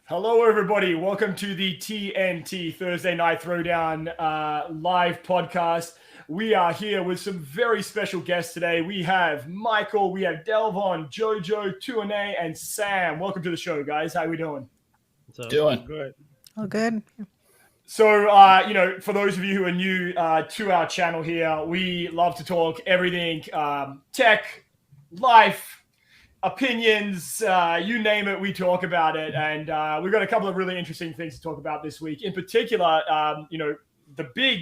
Hello, everybody. Welcome to the TNT Thursday Night Throwdown live podcast. We are here with some very special guests today. We have Michael, we have Delvon, Jojo, Tuane, and Sam. Welcome to the show, guys. How are we doing? Doing good. Oh, good. So, for those of you who are new to our channel here, we love to talk everything tech, life, opinions, you name it, we talk about it. And we've got a couple of really interesting things to talk about this week. In particular, the big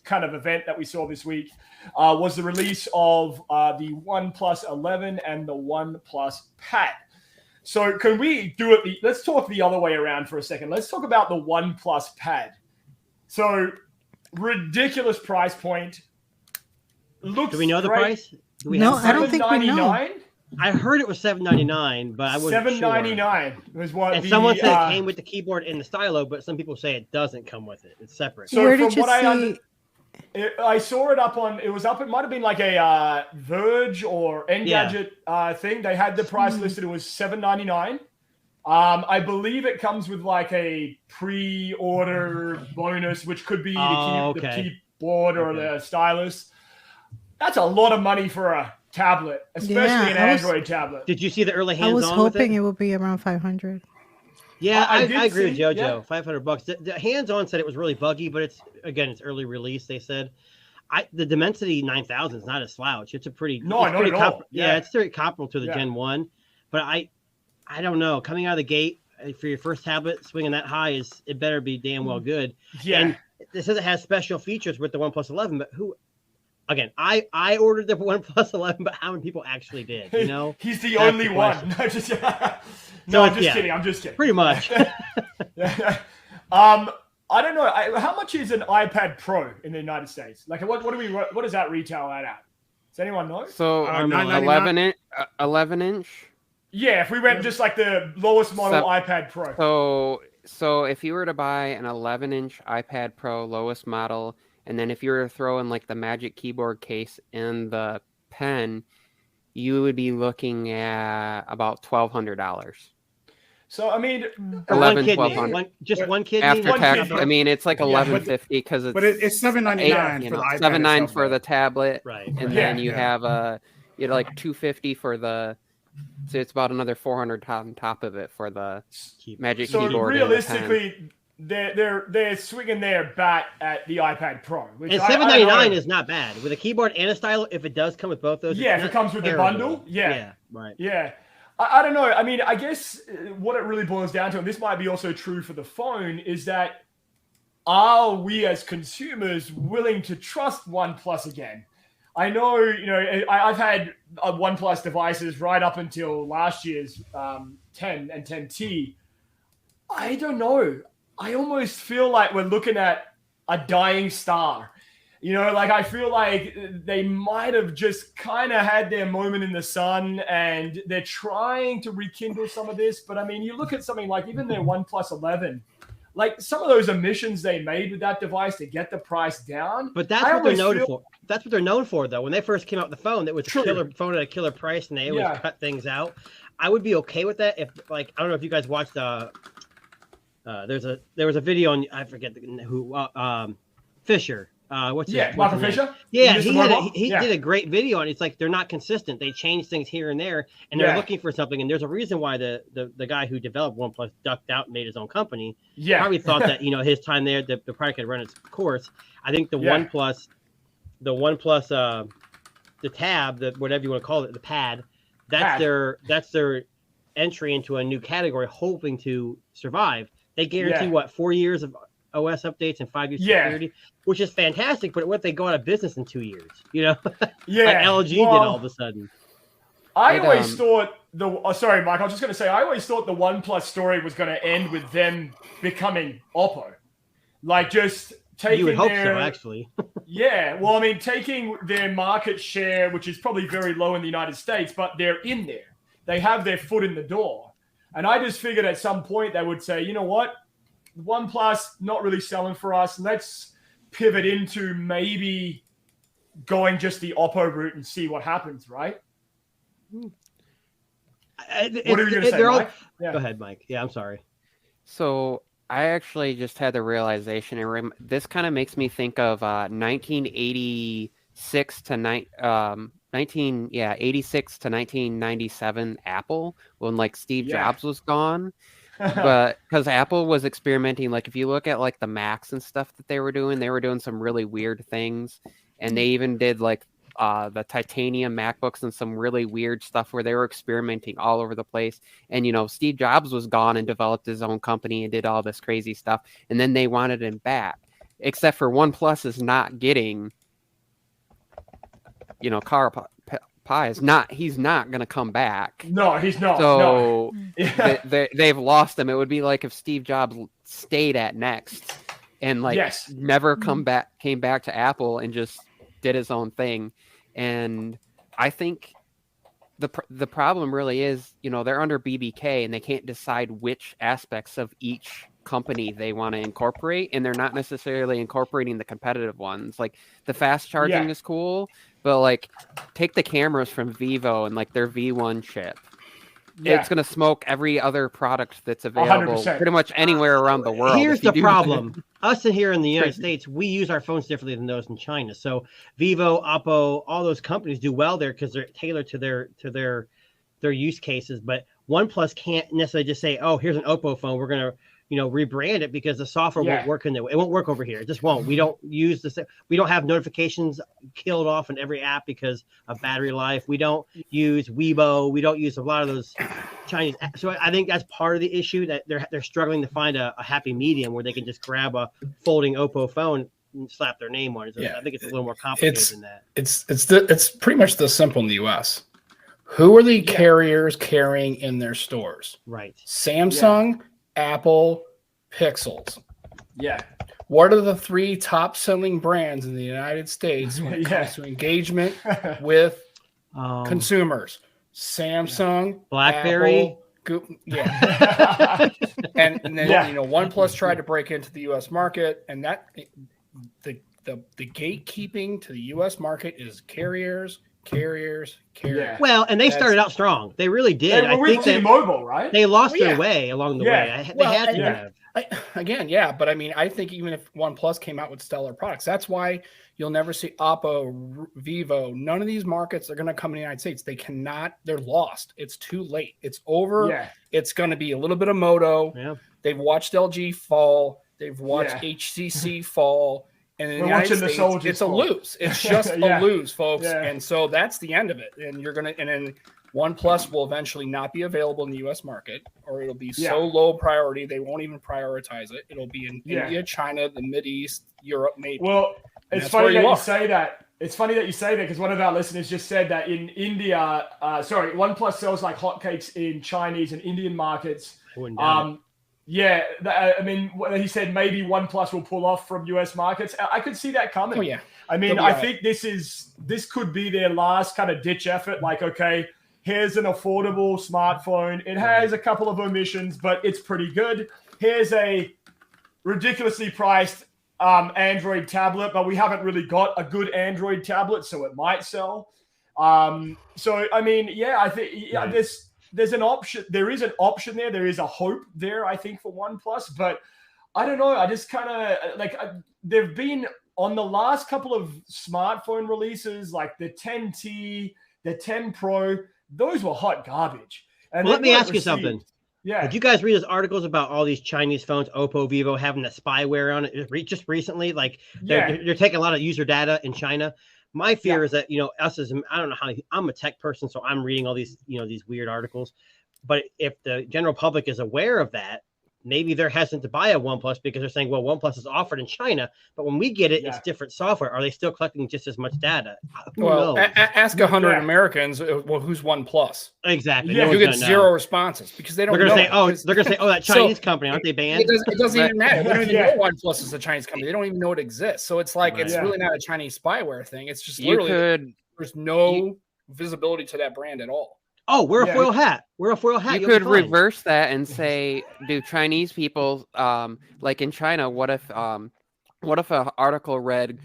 kind of event that we saw this week was the release of the OnePlus 11 and the OnePlus Pad. So can we do it? Let's talk the other way around for a second. Let's talk about the OnePlus Pad. So ridiculous price point. Looks Do we know the great. price? Do we No, have I don't think we know. $799? I heard it was $799, but I wasn't sure. $799 was what And the, someone said it came with the keyboard and the stylo, but some people say it doesn't come with it. It's separate. So Where from did you what see? I saw it up on. It was up. It might have been like a Verge or Engadget thing. They had the price listed. It was $799. I believe it comes with like a pre-order bonus, which could be the keyboard or the stylus. That's a lot of money for a tablet, especially an Android tablet. Did you see the early I hands-on was hoping with it would be around 500. Yeah, I did agree with see- JoJo. yeah. $500. The hands-on said it was really buggy, but it's early release. They said, the Dimensity 9000 is not a slouch. It's a pretty No, it's not pretty at all. Yeah. it's very comparable to the Yeah. Gen 1, but I don't know. Coming out of the gate for your first tablet, swinging that high it better be damn well good. Yeah. And it says it has special features with the OnePlus 11, but again, I ordered the OnePlus 11, but how many people actually did? You know, He's the That's only the one. question. No, just So I'm it's- just kidding. I'm just kidding. pretty much. I don't know. How much is an iPad Pro in the United States? Like, what does that retail at? Does anyone know? so $9.99. 11 inch. Yeah, if we went just like the lowest model iPad Pro. So if you were to buy an 11 inch iPad Pro lowest model, and then if you were to throw in like the Magic Keyboard case and the pen, you would be looking at about $1,200 So I mean, For 11, one kidney. 1200. Just one kidney. after one tax. kidney. I mean, it's like Yeah, but- 1150 because it's But it's $7.99 for the iPad. $7.99 itself, for the tablet, Right. and Yeah, then you yeah. have like $250 for the. So it's about another $400 on top of it for the Magic so Keyboard. and the pen. realistically, they're swinging their bat at the iPad Pro. Which And I don't $799 know. is not bad with a keyboard and a stylus. If it does come with both those, Yeah, it's if it not comes with the terrible. bundle, yeah. right. Yeah. I don't know. I mean, I guess what it really boils down to, and this might be also true for the phone, is that are we as consumers willing to trust OnePlus again? I know, I've had OnePlus devices right up until last year's 10 and 10T. I don't know. I almost feel like we're looking at a dying star. I feel like they might have just kind of had their moment in the sun and they're trying to rekindle some of this. But I mean, you look at something like even their OnePlus 11, like some of those omissions they made with that device to get the price down. But that's what they're known for. That's what they're known for, though. When they first came out with the phone, it was True. a killer phone at a killer price, and they always Yeah. cut things out. I would be okay with that if, like, I don't know if you guys watched. There was a video on, I forget who, Fisher. What's Michael his name? Fisher. Yeah, Mr. he Mobile? did a great video, and it's like they're not consistent. They change things here and there, and they're Yeah. looking for something. And there's a reason why the guy who developed OnePlus ducked out and made his own company. Yeah. Probably thought that his time there, the product had run its course. I think the Yeah. OnePlus, the tab, the whatever you want to call it, the pad, that's their entry into a new category, hoping to survive. They guarantee 4 years of OS updates and 5 years security, which is fantastic. But what if they go out of business in 2 years? Yeah. Like LG did all of a sudden. I always thought sorry, Mike. I was just going to say, I always thought the OnePlus story was going to end with them becoming Oppo, like just taking You would hope their, so, actually. Yeah, well, I mean, taking their market share, which is probably very low in the United States, but they're in there. They have their foot in the door, and I just figured at some point they would say, you know what, OnePlus not really selling for us. Let's pivot into maybe going just the Oppo route and see what happens, right? What are you going to say, Mike? Go ahead, Mike. Yeah, I'm sorry. So I actually just had the realization, and this kind of makes me think of 1986 to 86 to 1997 Apple, when like Steve Jobs was gone. But because Apple was experimenting, like if you look at like the Macs and stuff that they were doing some really weird things, and they even did like the titanium MacBooks and some really weird stuff where they were experimenting all over the place. And, Steve Jobs was gone and developed his own company and did all this crazy stuff. And then they wanted him back, except for OnePlus is not getting, Carl Pei is not, he's not going to come back. No, he's not. So they've lost him. It would be like if Steve Jobs stayed at Next and never came back to Apple and just did his own thing. And I think the problem really is, they're under BBK and they can't decide which aspects of each company they want to incorporate, and they're not necessarily incorporating the competitive ones. Like the fast charging is cool, but like take the cameras from Vivo and like their V1 chip. It's going to smoke every other product that's available 100%. Pretty much anywhere around the world. Here's the problem. Us here in the United States, we use our phones differently than those in China. So Vivo, Oppo, all those companies do well there because they're tailored to their use cases. But OnePlus can't necessarily just say, "Oh, here's an Oppo phone. We're going to rebrand it," because the software won't work in there. It won't work over here. It just won't. We don't use we don't have notifications killed off in every app because of battery life. We don't use Weibo. We don't use a lot of those Chinese apps. So I think that's part of the issue, that they're struggling to find a happy medium where they can just grab a folding Oppo phone and slap their name on it. So I think it's a little more complicated than that. It's pretty much this simple in the US. Who are the carriers carrying in their stores? Right. Samsung, Apple, Pixels. Yeah. What are the 3 top selling brands in the United States when it comes to engagement with consumers? Samsung, BlackBerry, Apple, and then OnePlus tried to break into the U.S. market, and that the gatekeeping to the U.S. market is carriers. Well, and they started out strong. They really did. They were with T-Mobile, right? They lost their way along the way. They had to have. But I mean, I think even if OnePlus came out with stellar products, that's why you'll never see Oppo, Vivo. None of these markets are going to come in the United States. They cannot. They're lost. It's too late. It's over. Yeah. It's going to be a little bit of Moto. Yeah. They've watched LG fall. They've watched HTC fall. And in the United States, it's a lose. It's just a lose, folks. Yeah. And so that's the end of it. And then OnePlus will eventually not be available in the U.S. market, or it'll be so low priority they won't even prioritize it. It'll be in India, China, the Mideast, Europe, maybe. Well, it's funny that you say that. It's funny that you say that because one of our listeners just said that in India, OnePlus sells like hotcakes in Chinese and Indian markets. I mean, he said maybe OnePlus will pull off from US markets. I could see that coming. Oh, yeah. I mean, I think this could be their last kind of ditch effort. Like, okay, here's an affordable smartphone. It has a couple of omissions, but it's pretty good. Here's a ridiculously priced Android tablet, but we haven't really got a good Android tablet, so it might sell. So, I mean, I think there's an option. There is an option there. There is a hope there, I think, for OnePlus. But I don't know. I just kind of they've been on the last couple of smartphone releases, like the 10T, the 10 Pro. Those were hot garbage. And let me ask you something. Yeah. Did you guys read those articles about all these Chinese phones, Oppo, Vivo, having the spyware on it just recently? Like they're taking a lot of user data in China. My fear is that, us as, I don't know how, I'm a tech person, so I'm reading all these, these weird articles. But if the general public is aware of that, maybe they're hesitant to buy a OnePlus because they're saying, well, OnePlus is offered in China, but when we get it, it's different software. Are they still collecting just as much data? Ask 100 Americans, well, who's OnePlus? Exactly. Yeah, you get zero responses because they don't know. They're going to say, that Chinese company, aren't they banned? It doesn't even matter. They don't even know OnePlus is a Chinese company. They don't even know it exists. So it's like, it's really not a Chinese spyware thing. It's just literally, there's no visibility to that brand at all. Oh, we're a foil hat. We're a foil hat. You could reverse that and say, do Chinese people, like in China, what if an article read,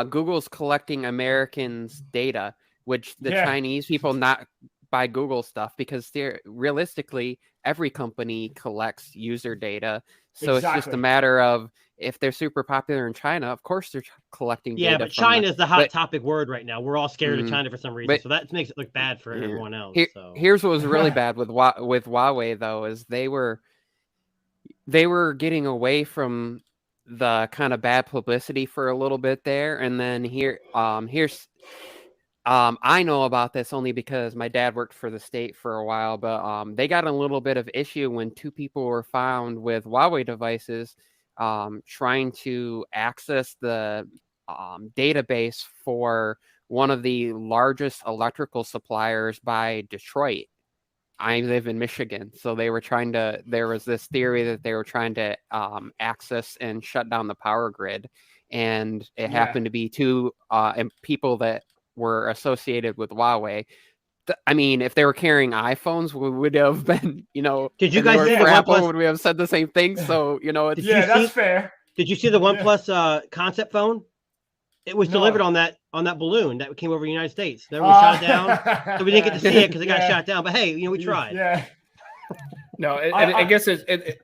Google's collecting Americans' data, which the Chinese people not buy Google stuff because realistically, every company collects user data. So it's just a Exactly. matter of if they're super popular in China, of course they're collecting data. Yeah, but from China is the hot but- topic word right now. We're all scared of Mhm. China for some reason, But- so that makes it look bad for Yeah. everyone else. So Here's what was really bad with Huawei though, is they were getting away from the kind of bad publicity for a little bit there, and then I know about this only because my dad worked for the state for a while, but they got in a little bit of issue when 2 people were found with Huawei devices trying to access the database for one of the largest electrical suppliers by Detroit. I live in Michigan, so there was this theory that they were trying to access and shut down the power grid, and it happened to be 2 people that were associated with Huawei. I mean, if they were carrying iPhones, we would have been, Did you and they guys were see for the Apple, OnePlus- would we have said the same thing? So, Did Yeah, you that's see- fair. Did you see the OnePlus concept phone? It was No. delivered on that balloon that came over the United States. They were shot down, so we didn't get to see it because it got shot down. But hey, we tried. Yeah. No, I I guess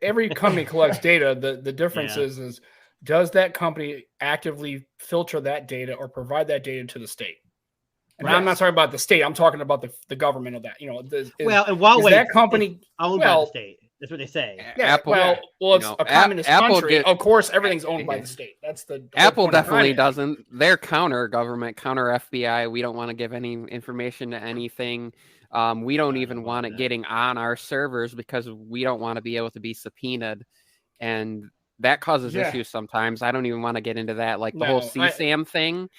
every company collects data. The difference Yeah. is does that company actively filter that data or provide that data to the state? And I'm not Yes. talking about the state. I'm talking about the government of that. Well, and Huawei is that company is owned by well- the state. That's what they say. Yeah, Apple, well, it's you know, a communist Apple country. get- Of course, everything's owned by the state. That's the whole Apple point of definitely finance. doesn't. They're counter government, counter FBI. We don't want to give any information to anything. We don't even about want it that. getting on our servers because we don't want to be able to be subpoenaed, and that causes Yeah. issues sometimes. I don't even want to get into that. Like the No, whole CSAM thing,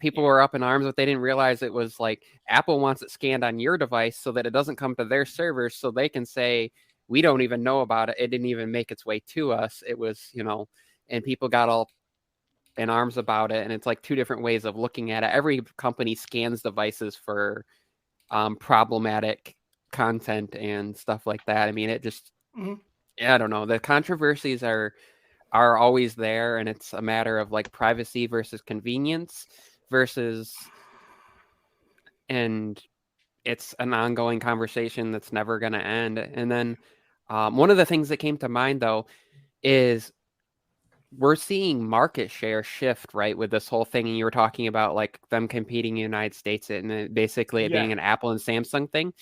people were up in arms, but they didn't realize it was like Apple wants it scanned on your device so that it doesn't come to their servers, so they can say we don't even know about it. It didn't even make its way to us. It was, and people got all in arms about it. And it's like 2 different ways of looking at it. Every company scans devices for problematic content and stuff like that. I mean, it just, Mhm. I don't know. The controversies are always there, and it's a matter of like privacy versus convenience and it's an ongoing conversation that's never going to end. And then one of the things that came to mind, though, is we're seeing market share shift, right, with this whole thing. And you were talking about like them competing in the United States and basically it being an Apple and Samsung thing.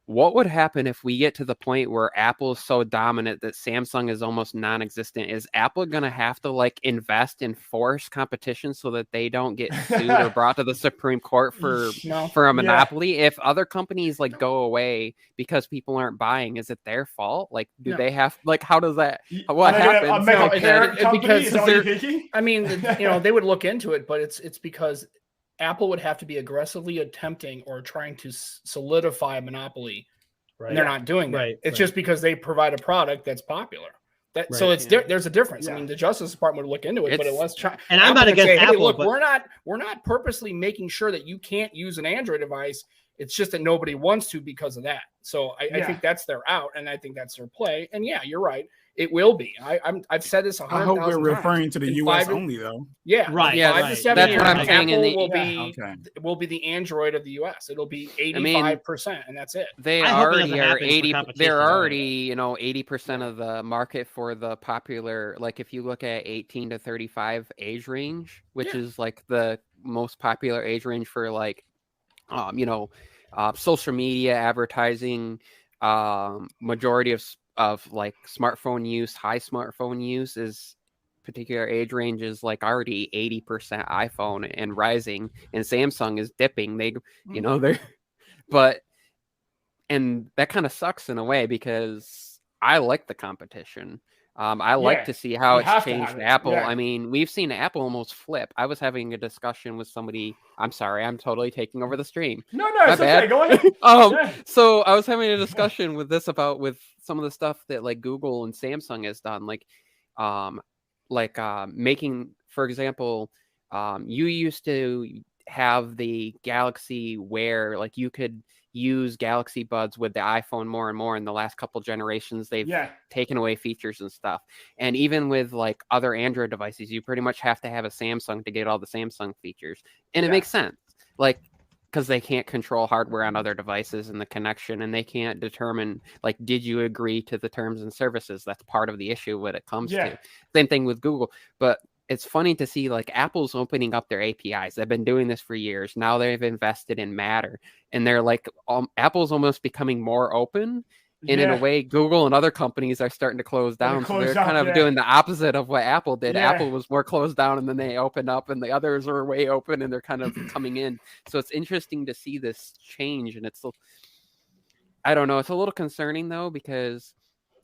What would happen if we get to the point where Apple is so dominant that Samsung is almost non-existent? Is Apple going to have to like invest in force competition so that they don't get sued or brought to the Supreme Court for a monopoly? If other companies like go away because people aren't buying, is it their fault? Like, do they have like, how does that, what happens? I'll make a parent company. because Is that what you're thinking? I mean, they would look into it, but it's because Apple would have to be aggressively attempting or trying to solidify a monopoly, Right. and they're not doing that. Right, It's just because they provide a product that's popular. So it's there's a difference. I mean, the Justice Department would look into it, but it was trying. And I'm not against Apple. Hey, look, but... we're not purposely making sure that you can't use an Android device. It's just that nobody wants to because of that. So I think that's their out, and I think that's their play. And yeah, you're right. It will be. I've said this 100,000 I hope we're times. referring to the In U.S. 5 only, though. Yeah, right. Yeah, 5 to 7 that's years, what I'm saying. Apple will be the Android of the U.S. It'll be 85%, and that's it. They I hope it already doesn't are happen for 80. competition, They're right? already 80% of the market for the popular. Like if you look at 18 to 35 age range, which is like the most popular age range for like, social media advertising, majority of like smartphone use, high smartphone use is particular age range is like already 80% iPhone and rising, and Samsung is dipping. And that kind of sucks in a way because I like the competition. I like to see how it's changed Apple. Yeah. I mean, we've seen Apple almost flip. I was having a discussion with somebody. I'm sorry, I'm totally taking over the stream. No, My it's okay. bad. Go ahead. So I was having a discussion with some of the stuff that like Google and Samsung has done, making, for example, you used to have the Galaxy Wear, like you could use Galaxy Buds with the iPhone more and more. In the last couple generations, they've taken away features and stuff. And even with like other Android devices, you pretty much have to have a Samsung to get all the Samsung features. And it makes sense. Like because they can't control hardware on other devices and the connection, and they can't determine, like, did you agree to the terms and services? That's part of the issue when it comes to. Same thing with Google. But it's funny to see, like, Apple's opening up their APIs. They've been doing this for years. Now they've invested in Matter, and they're like, Apple's almost becoming more open. And in a way, Google and other companies are starting to close down. So they're kind of doing the opposite of what Apple did. Apple was more closed down, and then they opened up, and the others are way open, and they're kind of coming in. So it's interesting to see this change. And it's, I don't know, it's a little concerning, though, because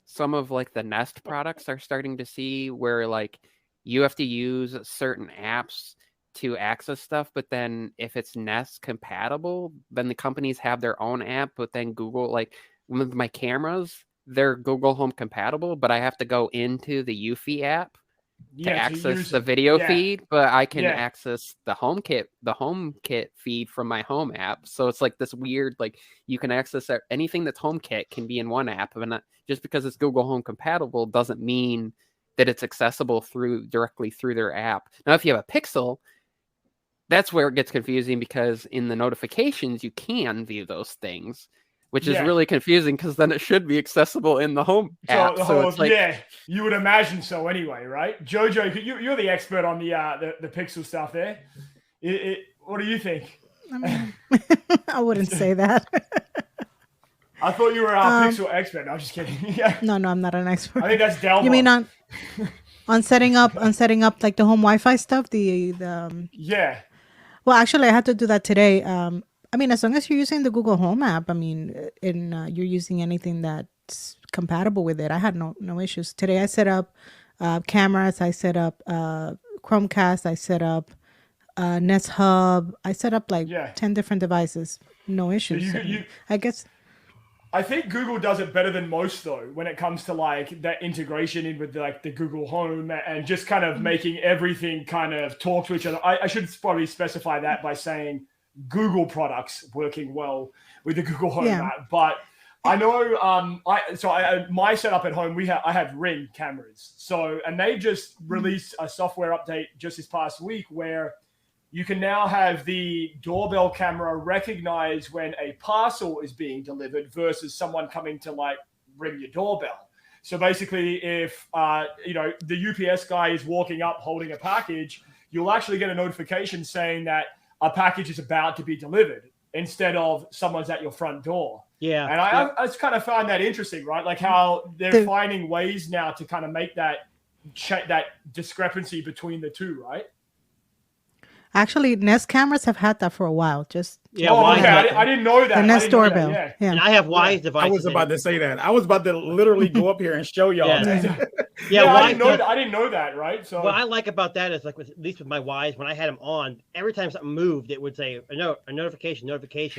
some of, like, the Nest products are starting to see where, like, you have to use certain apps to access stuff, but then if it's Nest compatible, then the companies have their own app, but then Google, like, with my cameras, they're Google Home compatible, but I have to go into the Eufy app to access the video feed, but I can access the HomeKit feed from my home app. So it's like this weird, like, you can access anything that's HomeKit can be in one app, and just because it's Google Home compatible doesn't mean that it's accessible directly through their app. Now, if you have a Pixel, that's where it gets confusing, because in the notifications you can view those things, which is really confusing, because then it should be accessible in the home app. So it's like, you would imagine so anyway, right? Jojo, you're the expert on the Pixel stuff there. What do you think? I mean, I wouldn't say that. I thought you were our Pixel expert. No, I'm just kidding. No, I'm not an expert. I think that's Delmar. You mean on setting up like the home Wi-Fi stuff? Yeah. Well, actually, I had to do that today. I mean, as long as you're using the Google Home app, I mean, and you're using anything that's compatible with it, I had no issues. Today I set up cameras, I set up Chromecast, I set up Nest Hub, I set up like 10 different devices. No issues. So I guess. I think Google does it better than most, though, when it comes to like that integration in with like the Google Home and just kind of making everything kind of talk to each other. I should probably specify that by saying Google products working well with the Google Home app. But I know my setup at home, I have Ring cameras. So, and they just released a software update just this past week where you can now have the doorbell camera recognize when a parcel is being delivered versus someone coming to like ring your doorbell. So basically, if the UPS guy is walking up holding a package, you'll actually get a notification saying that a package is about to be delivered instead of someone's at your front door. Yeah. And I just kind of find that interesting, right? Like how they're finding ways now to kind of make that discrepancy between the two, right? Actually, Nest cameras have had that for a while. I didn't know that. The Nest doorbell. Yeah. And I have Wise devices. I was about to say that. I was about to literally go up here and show y'all. I didn't know that, right? So what I like about that is, like, at least with my Wise, when I had them on, every time something moved, it would say a notification.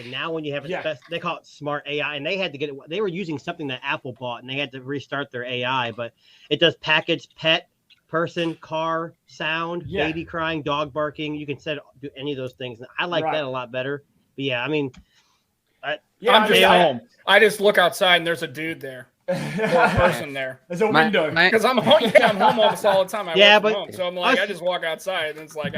Now, when you have they call it smart AI, and they had to get it. They were using something that Apple bought, and they had to restart their AI, but it does package, pet, person, car, sound, baby crying, dog barking. You can do any of those things. And I like that a lot better. But yeah, I mean, I'm just home. I just look outside and there's a dude there. Or a person there. There's a window. Because I'm home. I'm home almost all the time. I work from home. So I'm like, I just walk outside and it's like,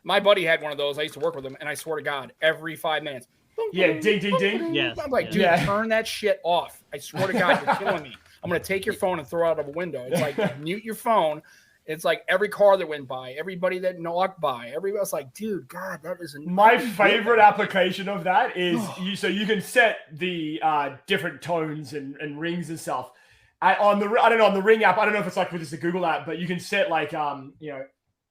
my buddy had one of those. I used to work with him, and I swear to God, every 5 minutes. Yeah, ding, ding, ding. Yes. I'm like, dude, turn that shit off. I swear to God, you're killing me. I'm going to take your phone and throw it out of a window. It's like, mute your phone. It's like every car that went by, everybody that walked by, everybody was like, dude, God, that is my favorite application of that is you can set the different tones and rings and stuff. On the Ring app, I don't know if it's like with just the Google app, but you can set like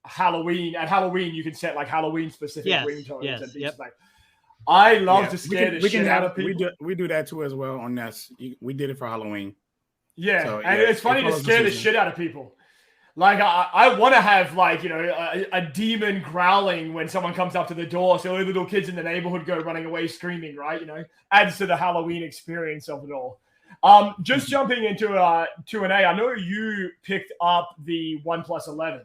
Halloween. At Halloween, you can set like Halloween specific ringtones and things like. I love to scare the shit out of people. We do that too as well on Nest. We did it for Halloween. Yeah, so, and it's funny to scare the shit out of people. Like, I want to have, like, a demon growling when someone comes up to the door, so little kids in the neighborhood go running away screaming, right? Adds to the Halloween experience of it all. Just jumping into Q&A, I know you picked up the OnePlus 11.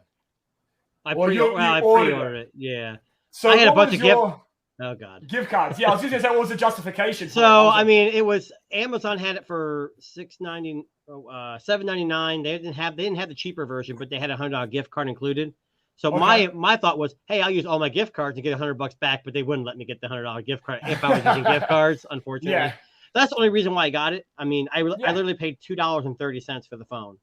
I pre-ordered it, yeah. So I had a bunch of Oh God! Gift cards. Yeah, I was just gonna say, what was the justification? So I mean, it was Amazon had it for $7.99. They didn't have the cheaper version, but they had a $100 gift card included. So Okay. my thought was, hey, I'll use all my gift cards and get $100 back, but they wouldn't let me get the $100 gift card if I was using gift cards, unfortunately. Yeah. That's the only reason why I got it. I mean, I Yeah. literally paid $2.30 for the phone.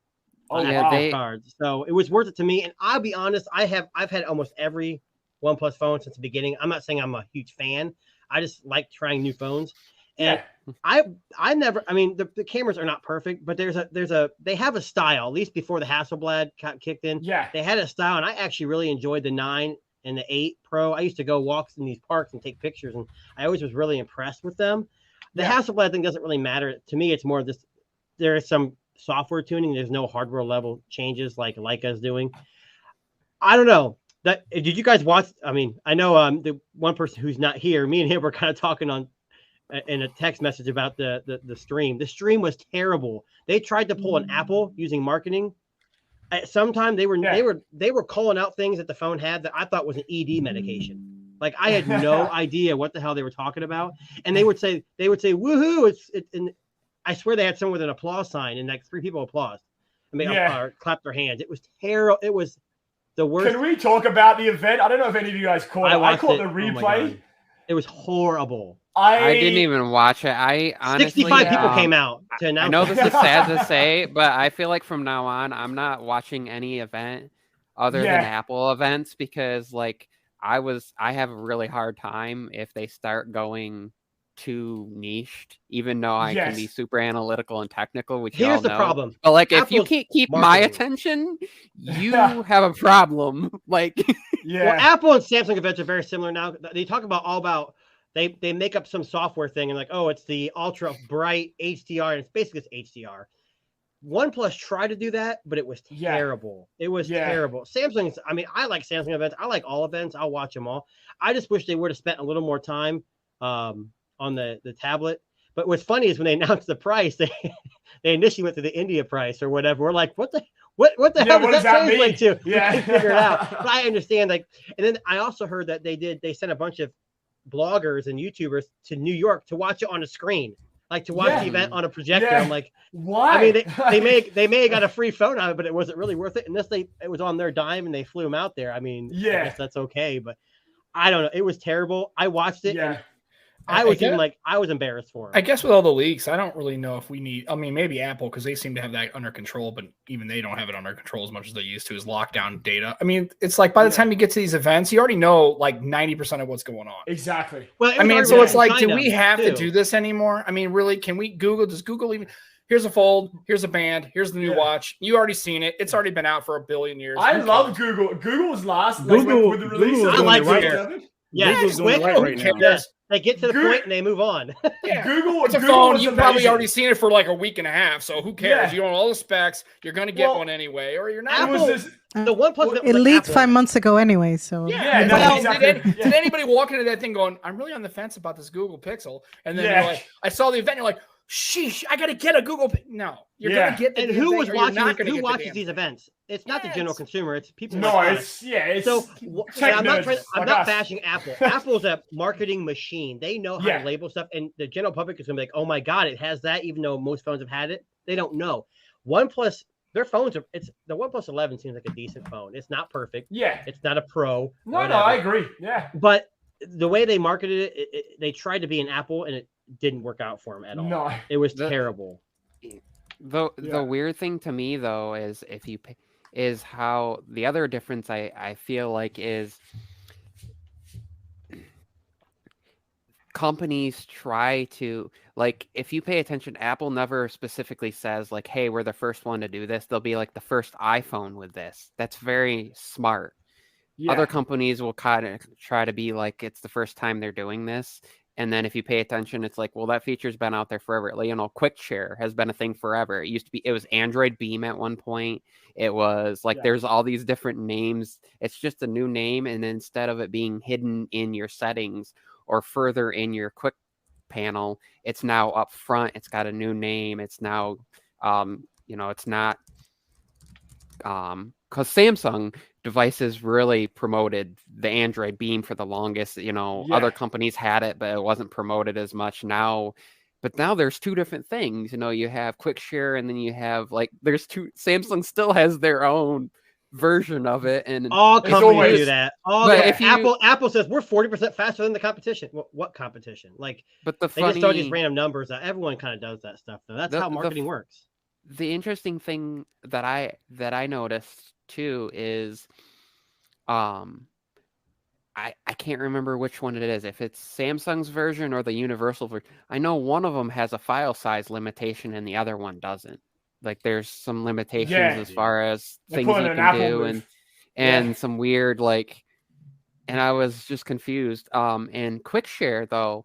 Oh, Yeah, wow. they- Cards. So it was worth it to me. And I'll be honest, I've had almost every OnePlus phone since the beginning. I'm not saying I'm a huge fan. I just like trying new phones. And Yeah. I never, I mean, the cameras are not perfect, but they have a style, at least before the Hasselblad kicked in. Yeah. They had a style, and I actually really enjoyed the 9 and the 8 Pro. I used to go walks in these parks and take pictures, and I always was really impressed with them. The Yeah. Hasselblad thing doesn't really matter. To me, it's more just there is some software tuning. There's no hardware level changes like Leica's doing. I don't know. Did you guys watch? I mean, I know the one person who's not here, me and him were kind of talking on in a text message about the stream. The stream was terrible. They tried to pull an Apple using marketing. At some time they were calling out things that the phone had that I thought was an ED medication. Like I had no idea what the hell they were talking about. And they would say woohoo, and I swear they had someone with an applause sign and like 3 people applauded. I mean, clapped their hands. It was terrible. It was the worst. Can we talk about the event? I don't know if any of you guys caught it. I caught the Oh my replay. God. It was horrible. I didn't even watch it. I honestly 65 people came out to announce. I know this is sad to say, but I feel like from now on, I'm not watching any event other than Apple events because, like, I have a really hard time if they start going too niched, even though I can be super analytical and technical, which here's the know. problem. But like, Apple's if you can't keep marketing. my attention, you have a problem. Like, Well, Apple and Samsung events are very similar now. They talk about they make up some software thing and like, oh, it's the ultra bright HDR, and it's basically it's HDR. OnePlus tried to do that, but it was terrible. It was terrible. Samsung's, I mean, I like Samsung events. I like all events. I'll watch them all. I just wish they would have spent a little more time on the tablet. But what's funny is when they announced the price, they initially went to the India price or whatever. We're like, what the hell does that translate to? Yeah, we figure it out. But I understand. Like, and then I also heard that they sent a bunch of bloggers and YouTubers to New York to watch it on a screen, like to watch the event on a projector. I'm like, why? I mean, they may have got a free phone on it, but it wasn't really worth it unless it was on their dime and they flew them out there. I mean, I guess that's okay, but I don't know. It was terrible. I watched it. And I was embarrassed for him. I guess with all the leaks, I don't really know if we need. I mean, maybe Apple because they seem to have that under control, but even they don't have it under control as much as they used to. Is lockdown data. I mean, it's like by the time you get to these events, you already know like 90% of what's going on. Exactly. Well, I mean, so it's like, do we have to do this anymore? I mean, really, can we Google? Does Google even? Here's a fold. Here's a band. Here's the new watch. You already seen it. It's already been out for 1 billion years. I love Google. Google was last. Google, with the release. Google I like right. it's quick. Right now. Yes. They get to the point and they move on. Google. It's a phone. You've probably already seen it for like a week and a half. So who cares? You know all the specs. You're going to get one anyway, or you're not. Apple, the OnePlus. It leaked 5 months ago anyway. So did anybody walk into that thing going, "I'm really on the fence about this Google Pixel," and then you're like, "I saw the event." You're like, "Sheesh, I got to get a Google." No, you're going to get. And who was watching? Who watches these events? It's not the general consumer. It's people. No, it's so. I'm not bashing Apple. Apple's a marketing machine. They know how to label stuff, and the general public is going to be like, "Oh my god, it has that." Even though most phones have had it, they don't know. OnePlus, their phones are. It's the OnePlus 11 seems like a decent phone. It's not perfect. Yeah, it's not a Pro. No, I agree. Yeah, but the way they marketed it, they tried to be an Apple, and it didn't work out for them at all. No, it was terrible. The weird thing to me though is how the other difference I feel like is companies try to, like, if you pay attention, Apple never specifically says like, hey, we're the first one to do this. They'll be like the first iPhone with this. That's very smart. Other companies will kind of try to be like it's the first time they're doing this. And then if you pay attention, it's like, well, that feature's been out there forever. Like, you know, Quick Share has been a thing forever. It was Android Beam at one point. It was like, there's all these different names. It's just a new name. And instead of it being hidden in your settings or further in your quick panel, it's now up front. It's got a new name. It's now, it's not, because Samsung devices really promoted the Android Beam for the longest. Other companies had it, but it wasn't promoted as much now. But now there's two different things. You have Quick Share, and then you have Samsung still has their own version of it, and all It's companies always- do that. All But the- if you- Apple says we're 40% faster than the competition. What competition? Like but the they just throw these funny, random numbers out. Everyone kind of does that stuff though. That's The- how the marketing works. the interesting thing that I noticed too is, I can't remember which one it is. If it's Samsung's version or the universal version, I know one of them has a file size limitation and the other one doesn't. Like there's some limitations Yeah. as far as They things put you in an can Apple do move. and Yeah. some weird like, and I was just confused. And QuickShare though,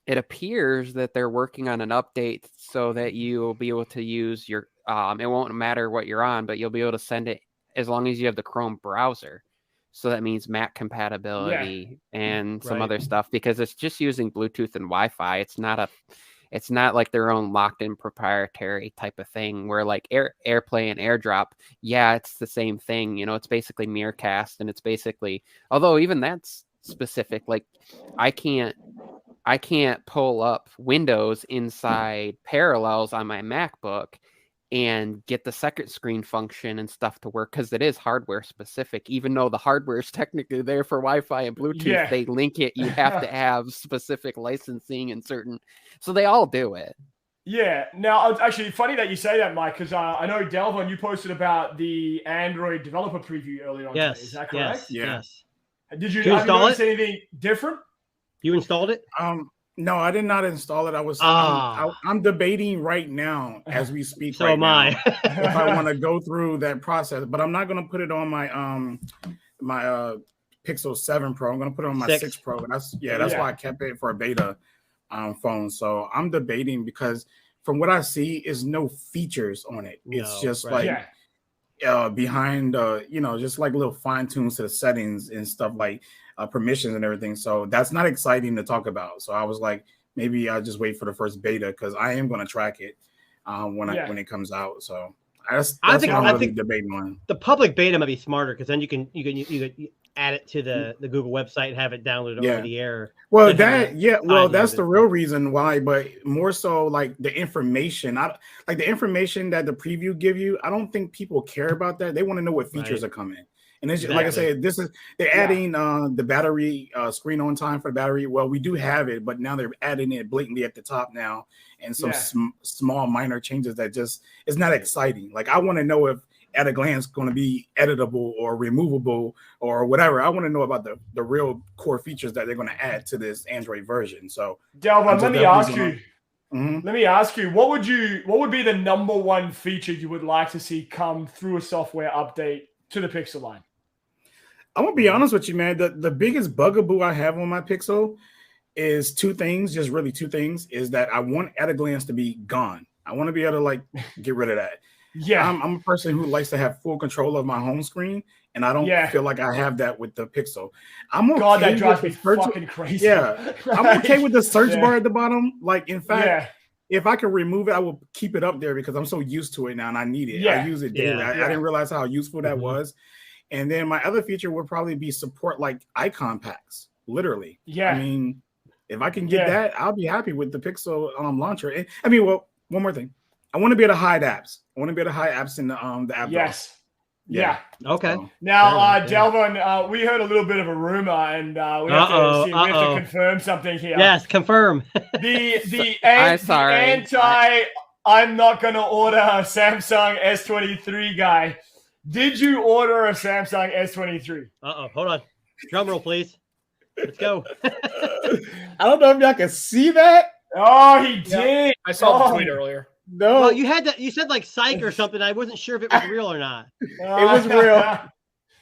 it appears that they're working on an update so that you'll be able to use your it won't matter what you're on, but you'll be able to send it as long as you have the Chrome browser. So that means Mac compatibility and some Right. other stuff, because it's just using Bluetooth and Wi-Fi. It's not like their own locked-in proprietary type of thing where like AirPlay and AirDrop, yeah, it's the same thing. You know, it's basically Miracast, and it's basically, although even that's specific. Like I can't pull up Windows inside Parallels on my MacBook and get the second screen function and stuff to work because it is hardware specific. Even though the hardware is technically there for Wi-Fi and Bluetooth, Yeah. they link it. You have to have specific licensing and certain. So they all do it. Yeah. Now, it's actually funny that you say that, Mike, because I know Delvon, you posted about the Android developer preview earlier on Yes. today. Is that correct? Yes. Yeah. Yes. Did you, Did you have you install noticed it? anything different? You installed it? No, I did not install it. I'm debating right now as we speak. So right am now, I. if I want to go through that process, but I'm not going to put it on my Pixel 7 Pro. I'm going to put it on my 6 Pro. That's Yeah. why I kept it for a beta phone. So I'm debating because from what I see is no features on it. It's No, just right. like Yeah. behind just like little fine tunes to the settings and stuff like permissions and everything. So that's not exciting to talk about. So I was like, maybe I'll just wait for the first beta because I am going to track it when it comes out. So that's I what think- I'm I really think- debating on. The public beta might be smarter because then you can add it to the Google website and have it downloaded Yeah. over the air. Well, Good that have that's ideas the and real stuff. reason why, but more so like the information. Like the information that the preview give you. I don't think people care about that. They want to know what features Right. are coming. And it's just, like I Exactly. said, they're adding the battery screen on time for the battery. Well, we do have it, but now they're adding it blatantly at the top now, and some Yeah. small minor changes that just is not exciting. Like I want to know if at a glance going to be editable or removable or whatever. I want to know about the real core features that they're going to add to this Android version. So Delvon, I'm let me definitely ask gonna- you. Mhm. Let me ask you, what would be the number one feature you would like to see come through a software update to the Pixel line? I'm gonna be honest with you, man. The biggest bugaboo I have on my Pixel is two things, just really two things, is that I want at a glance to be gone. I want to be able to like get rid of that. Yeah. I'm a person who likes to have full control of my home screen, and I don't Yeah. feel like I have that with the Pixel. I'm okay God, that drives me with the search. fucking crazy. Yeah, I'm okay with the search Yeah. bar at the bottom. Like, in fact, Yeah. if I can remove it, I will keep it up there because I'm so used to it now and I need it. Yeah. I use it daily. Yeah. I didn't realize how useful that Mhm. was. And then my other feature would probably be support like icon packs, literally. Yeah. I mean, if I can get Yeah. that, I'll be happy with the Pixel launcher. And, I mean, well, one more thing. I want to be able to hide apps. I want to be able to hide apps in the app drawer. Yes. Yeah. Okay. So, Now, Fair enough, yeah. Delvon, we heard a little bit of a rumor, and we have to Uh-oh. confirm something here. Yes, confirm. The sorry. I'm not going to order a Samsung S23 guy. Did you order a Samsung S23? Hold on. Drum roll, please. Let's go. I don't know if y'all can see that. Oh, he did. I saw Oh. the tweet earlier. No, Well, you had that. You said like psych or something. I wasn't sure if it was real or not. It was real. Yeah.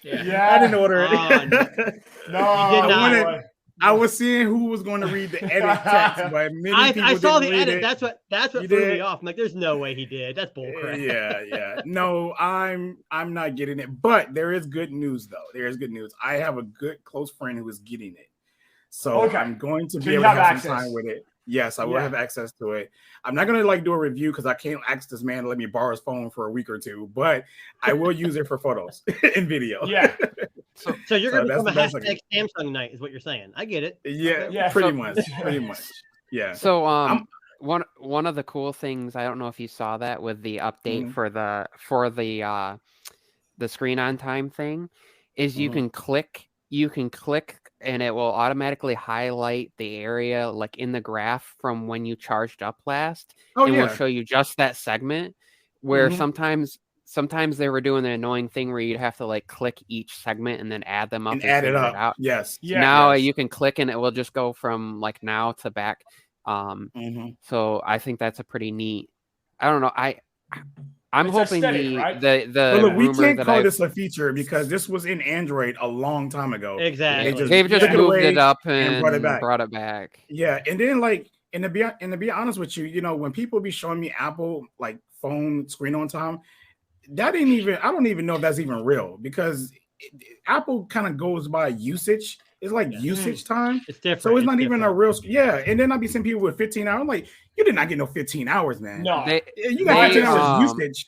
Yeah. I didn't order it. No, You did not. I was seeing who was going to read the edit text, but many people I saw the didn't read edit. it. That's what You threw did? me off. I'm like, there's no way he did. That's bullcrap. Yeah. No, I'm not getting it. But there is good news though. There is good news. I have a good close friend who is getting it. So Okay. I'm going to So be you able to have have some access. time with it. Yes, I will Yeah. have access to it. I'm not gonna like do a review because I can't ask this man to let me borrow his phone for a week or two, but I will use it for photos and video. Yeah. So you're going to So become a that's hashtag Samsung night, is what you're saying. I get it. Yeah, Yeah, pretty so- much. Pretty much. Yeah. So I'm- one of the cool things, I don't know if you saw that with the update Mhm. for the the screen on time thing is you can click and it will automatically highlight the area like in the graph from when you charged up last. Oh, and yeah. will show you just that segment where sometimes they were doing the annoying thing where you'd have to like click each segment and then add them up And add it figure up. out. Yes. Yeah. Now Yes. you can click and it will just go from like now to back. So I think that's a pretty neat. I don't know. I'm It's hoping aesthetic, right? the But look, we rumor can't that call this a feature because this was in Android a long time ago. Exactly. they've just took it moved away it up and and brought it back. back. Yeah, and then like, and to be honest with you, you know, when people be showing me Apple like phone screen on time, that ain't even. I don't even know if that's even real because Apple kind of goes by usage. It's like usage time. It's different. So it's not even a real. Yeah, and then I be seeing people with 15 hours. I'm like, you did not get no 15 hours, man. No. You got 15 hours usage.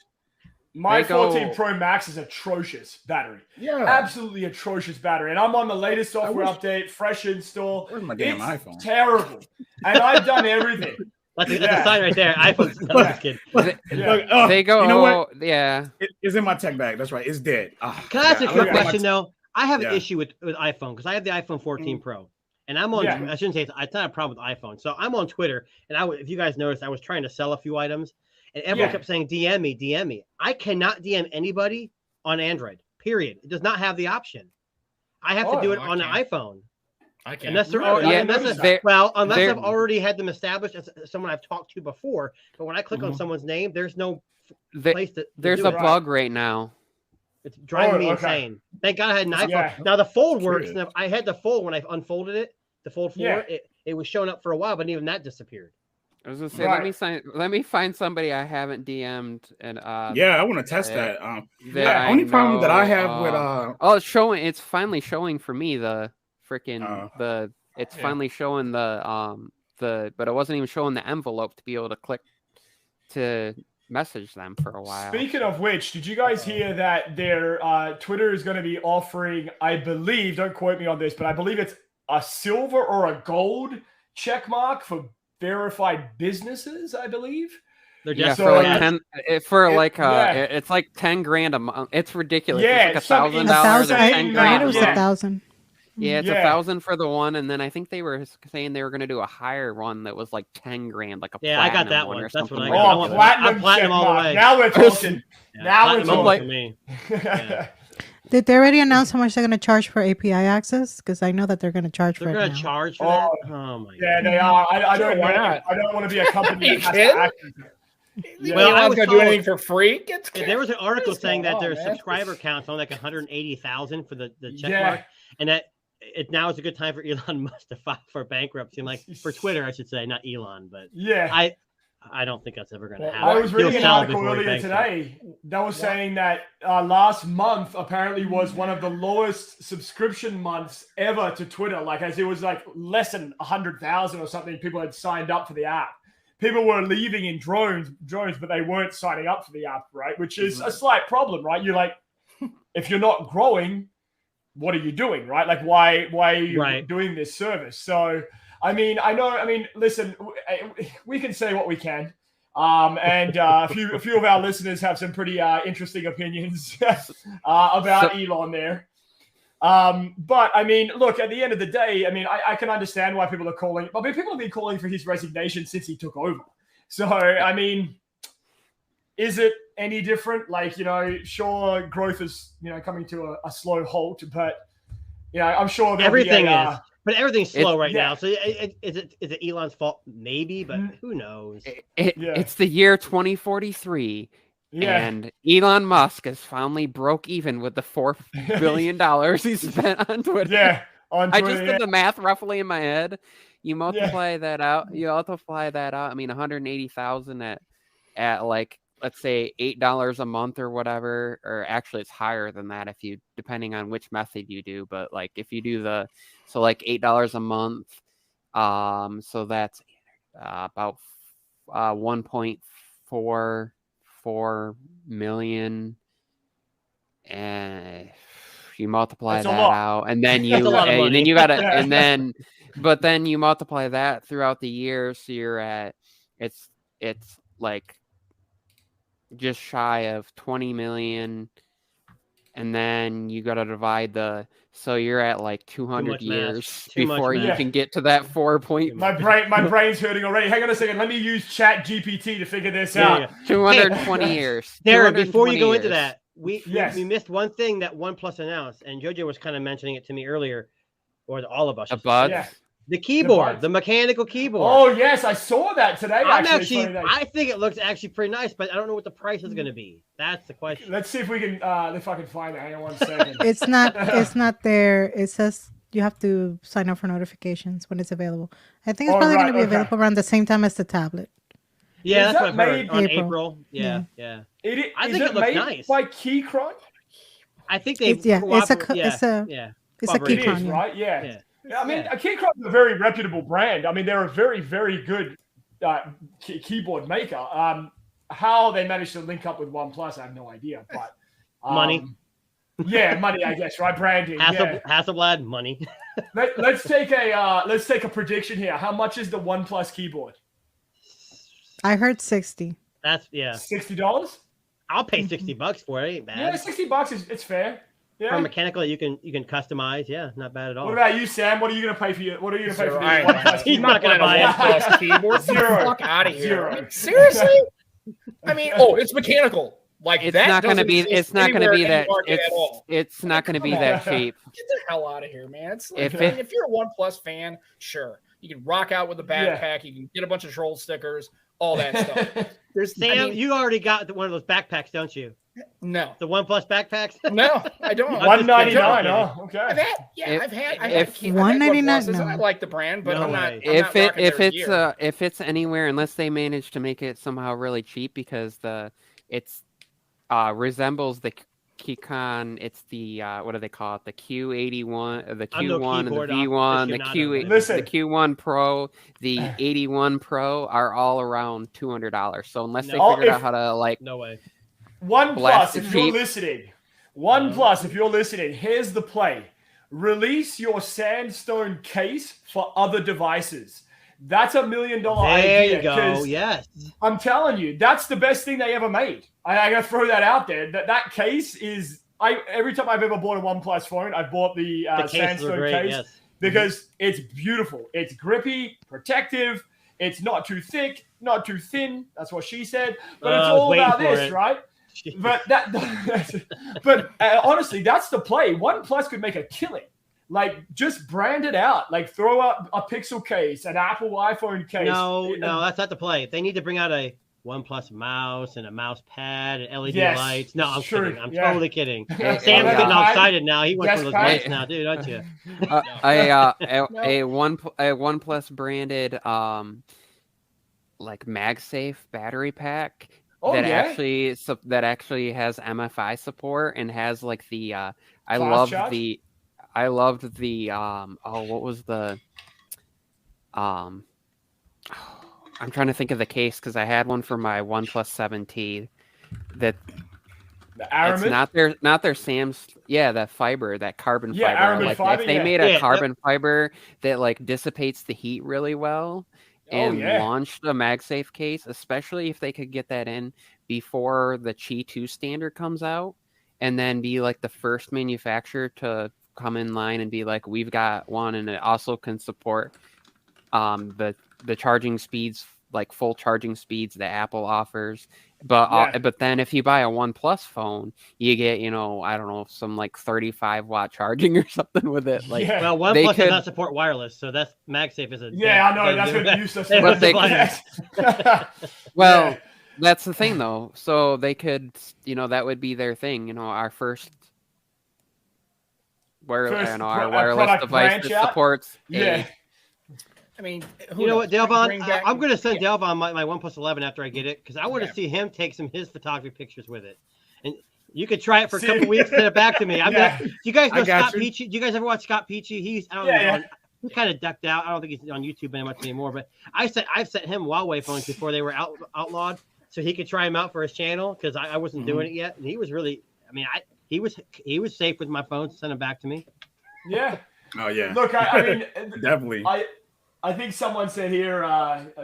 My They go- 14 Pro Max is atrocious battery. Yeah. Absolutely atrocious battery. And I'm on the latest software wish- update, fresh install. Where's my damn It's iPhone? terrible. And I've done everything. That's the Yeah. sign right there. iPhone's no, I'm just kidding. Yeah. Look, oh, They go, you know what? yeah. It's in my tech bag. That's right. It's dead. Oh, Can I ask you a God. quick Look at my question though? I have an Yeah. issue with iPhone because I have the iPhone 14 Pro, and I'm on. Yeah. I shouldn't say it's not a problem with iPhone. So I'm on Twitter, and if you guys noticed, I was trying to sell a few items, and everyone Yeah. kept saying DM me. I cannot DM anybody on Android. Period. It does not have the option. I have to do it I on the can't. iPhone. I can't. Unless they're Really? already, I didn't notice that. unless they're- I've already had them established as someone I've talked to before. But when I click on Mhm. someone's name, there's no They- place to there's do a it. bug right now. It's driving Oh, me okay. insane. Thank God I had an iPhone. Yeah. Now the fold works. Curious. And I had the fold when I unfolded it. The fold 4, Yeah. it was showing up for a while, but even that disappeared. I was gonna say, Right. let me find somebody I haven't DM'd and Yeah, I want to test Yeah. that. that I Only problem that I know, have with oh, it's showing. It's finally showing for me the freaking Oh. It's Yeah. finally showing but it wasn't even showing the envelope to be able to click to message them for a while. Speaking of which, did you guys hear that their Twitter is going to be offering, I believe, don't quote me on this, but I believe it's a silver or a gold check mark for verified businesses, I believe. They're Yeah, just So, for like yeah. 10, it's like 10 grand a month. It's ridiculous. Yeah, it's some like $1,000 or insane I 10 amount, thought grand. it was yeah. 1,000. Yeah, it's Yeah. 1,000 for the one, and then I think they were saying they were going to do a higher one that was like 10 grand, like a Yeah, I got platinum that one. one. Or That's what something I like got. Oh, want that. platinum, I'm platinum check all the mark. way. Now we're talking. Now we're platinum like- for me. Did they already announce how much they're going to charge for API access? Because I know that they're going to charge for They're it gonna now. charge for Oh, that. Oh my Yeah, god. they are. I Sure, don't why know. not? I don't want to be a company You that has to kidding? act. Yeah. Well, I Elon's was gonna do told- anything for free? Get There was an article What's saying going that their on, man? subscriber count's on like 180,000 for the check Yeah. mark, and that it now is a good time for Elon Musk to file for bankruptcy. Like for Twitter, I should say, not Elon, but Yeah. I don't think that's ever going to Well, happen. I was He'll reading an sell article before he earlier bankrupt. today that was saying that last month apparently was one of the lowest subscription months ever to Twitter. Like, as it was like less than 100,000 or something people had signed up for the app. People were leaving in drones, but they weren't signing up for the app, right? Which is a slight problem, right? You're like, if you're not growing, what are you doing, right? Like, why are you Right. doing this service? So, listen, we can say what we can. And a few of our listeners have some pretty interesting opinions about Elon there. But I mean, look, at the end of the day, I mean, I can understand why people are calling. I mean, people have been calling for his resignation since he took over. So, I mean, is it any different? Like, sure, growth is, coming to a slow halt, but, I'm sure there'll Everything be is. But everything's slow right yeah. now. So is it Elon's fault? Maybe, but who knows? Yeah. It's the year 2043. Yeah. And Elon Musk has finally broke even with the $4 billion he spent on Twitter. Yeah. On I Twitter, just yeah. did the math roughly in my head. You multiply that out. I mean, 180,000 at like, let's say $8 a month or whatever, or actually it's higher than that depending on which method you do. But like if you do like $8 a month, so that's about 1.44 million, and you multiply That's a that lot. out, and then That's a lot of money. you gotta, Yeah. but then you multiply that throughout the year, so you're at it's like just shy of 20 million and then you got to divide so you're at like 200 much years math. Too much before you math. can get to that 4 point. My brain's hurting already. Hang on a second. Let me use Chat GPT to figure this out. Yeah. 220 years. Darren, before you 220 go into years. that, we missed one thing that OnePlus announced, and JoJo was kind of mentioning it to me earlier, or all of us. A bud. Yeah. The keyboard, buds. the mechanical keyboard. Oh yes, I saw that today. I'm It's actually, funny that- I think it looks actually pretty nice, but I don't know what the price is going to be. That's the question. Let's see if we can if I can find it. Hang on 1 second. It's not there. It says you have to sign up for notifications when it's available. I think it's Oh, probably right, going to be okay. available around the same time as the tablet. Yeah, Is that's that what I've heard made- on April. April. Yeah. I I think it looks made nice. by Keychron? I think they. It's a yeah. it's a Covered It it. Keychron. is, Yeah. right? Yeah. Yeah. I mean, Yeah. Keychron's a very reputable brand. I mean, they're a very, very good keyboard maker. How they managed to link up with OnePlus, I have no idea. But Money. Yeah, money, I guess, right? Branding. Yeah. Hasselblad, money. Let's take a prediction here. How much is the OnePlus keyboard? I heard 60. That's $60? I'll pay $60 for it. Ain't bad. Yeah, $60 it's fair. For Yeah. mechanical, you can customize. Yeah, not bad at all. What about you, Sam? What are you gonna pay for your? What are you gonna pay for Zero. your I ain't OnePlus buying- He's keyboard? not gonna buy a it. OnePlus keyboard. Get the Zero. fuck out of here. Zero. I mean, seriously? I mean, it's mechanical. Like It's that not going to doesn't be. exist It's not going to anywhere be in any that. market at all. It's not going to be come that on. cheap. Get the hell out of here, man. It's like, If I mean, it- if you're a OnePlus fan, sure, you can rock out with a backpack. You can get a bunch of troll stickers, all that stuff. There's Sam, you already got one of those backpacks, don't you? no, The OnePlus backpacks. no, I don't. $199. I'm Oh, okay. I've had, If- I've had $199, OnePluses, no. I like the brand, but No I'm not. way. I'm not rocking their gear. If it's anywhere, unless they manage to make it somehow really cheap, because it's resembles the Keychron. It's the what do they call it? The Q81, the I'm no Q1, and the keyboard V1, the aficionado. Listen. the Q1 Pro, the 81 Pro are all around $200. So unless they No. figured If- out how to like No way. OnePlus, Blast if it you're cheap. listening, OnePlus, if you're listening, here's the play. Release your Sandstone case for other devices. That's $1 million There idea. you go. 'cause Yes. I'm telling you, that's the best thing they ever made. I gotta throw that out there. That case is every time I've ever bought a OnePlus phone, I've bought the The cases are Sandstone great. case Yes. because it's beautiful. It's grippy, protective. It's not too thick, not too thin. That's what she said. But it's I was all waiting about for this, it. right? But but honestly, that's the play. OnePlus could make a killing. Like just brand it out. Like throw up a Pixel case, an Apple iPhone case. No, that's not the play. They need to bring out a OnePlus mouse and a mouse pad and LED Yes, lights. No, I'm sure, kidding. I'm yeah. totally kidding. Yeah. Sam's Yeah. getting all excited now. He wants Yes, one of those Pat. lights now, dude, don't you? a OnePlus branded like MagSafe battery pack Oh, that yeah? actually has MFI support and has like the I Fast loved charge? the what was the I'm trying to think of the case because I had one for my OnePlus 7T that The it's Aramis? not their Sam's that fiber, that carbon Yeah, fiber. Aramis Like fiber, if they yeah. made Yeah, a that- carbon fiber that like dissipates the heat really well and yeah. launched a MagSafe case, especially if they could get that in before the Qi 2 standard comes out, and then be like the first manufacturer to come in line and be like, we've got one, and it also can support the charging speeds, like full charging speeds that Apple offers. But but then if you buy a OnePlus phone, you get, I don't know, some like 35-watt charging or something with it. Like Yeah. Well, They OnePlus could- does not support wireless, so that's MagSafe is a Yeah, I know. doesn't That's do going to that. be useless. They for have But they the us. Well, Yeah. that's the thing, though. So they could, that would be their thing. Our first, our wireless product device branch that out? supports. Yeah. I mean, You know what, Delvon? Bring back- I'm going to send Yeah. Delvon my OnePlus 11 after I get it because I want to Yeah. see him take his photography pictures with it. And you could try it for a See- couple weeks, send it back to me. Yeah. Do you guys know I got Scott you. Peachy? Do you guys ever watch Scott Peachy? He's I don't Yeah, know. He's kind of ducked out. I don't think he's on YouTube very much anymore. But I've sent him Huawei phones before they were outlawed, so he could try them out for his channel because I wasn't doing it yet, and he was really. I mean, he was safe with my phone. Send them back to me. Yeah. Oh yeah. Look, I mean, Definitely. I think someone said here,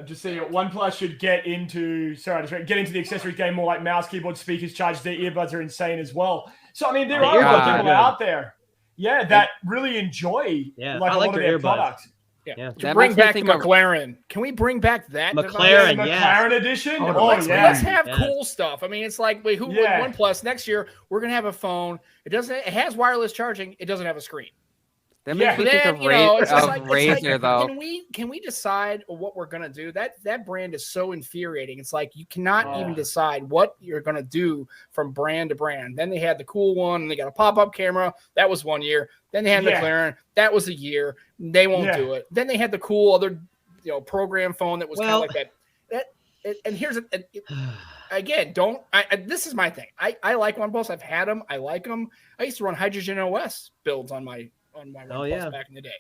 just saying OnePlus should get into the accessories game more, like mouse, keyboard, speakers, chargers. Their earbuds are insane as well. So I mean, there are people out there, that really enjoy like a lot of their products. Yeah. To bring back the McLaren. Can we bring back that McLaren? McLaren edition. Let's have cool stuff. I mean, it's like, wait, OnePlus next year? We're gonna have a phone. It has wireless charging. It doesn't have a screen. That makes me think of Razer, though. Can we decide what we're gonna do? That brand is so infuriating. It's like you cannot even decide what you're gonna do from brand to brand. Then they had the cool one, and they got a pop-up camera. That was 1 year. Then they had McLaren. That was a year. They won't do it. Then they had the cool other, program phone that was kind of like that. And here's again. This is my thing. I like OnePlus. I've had them. I like them. I used to run Hydrogen OS builds on my OnePlus back in the day.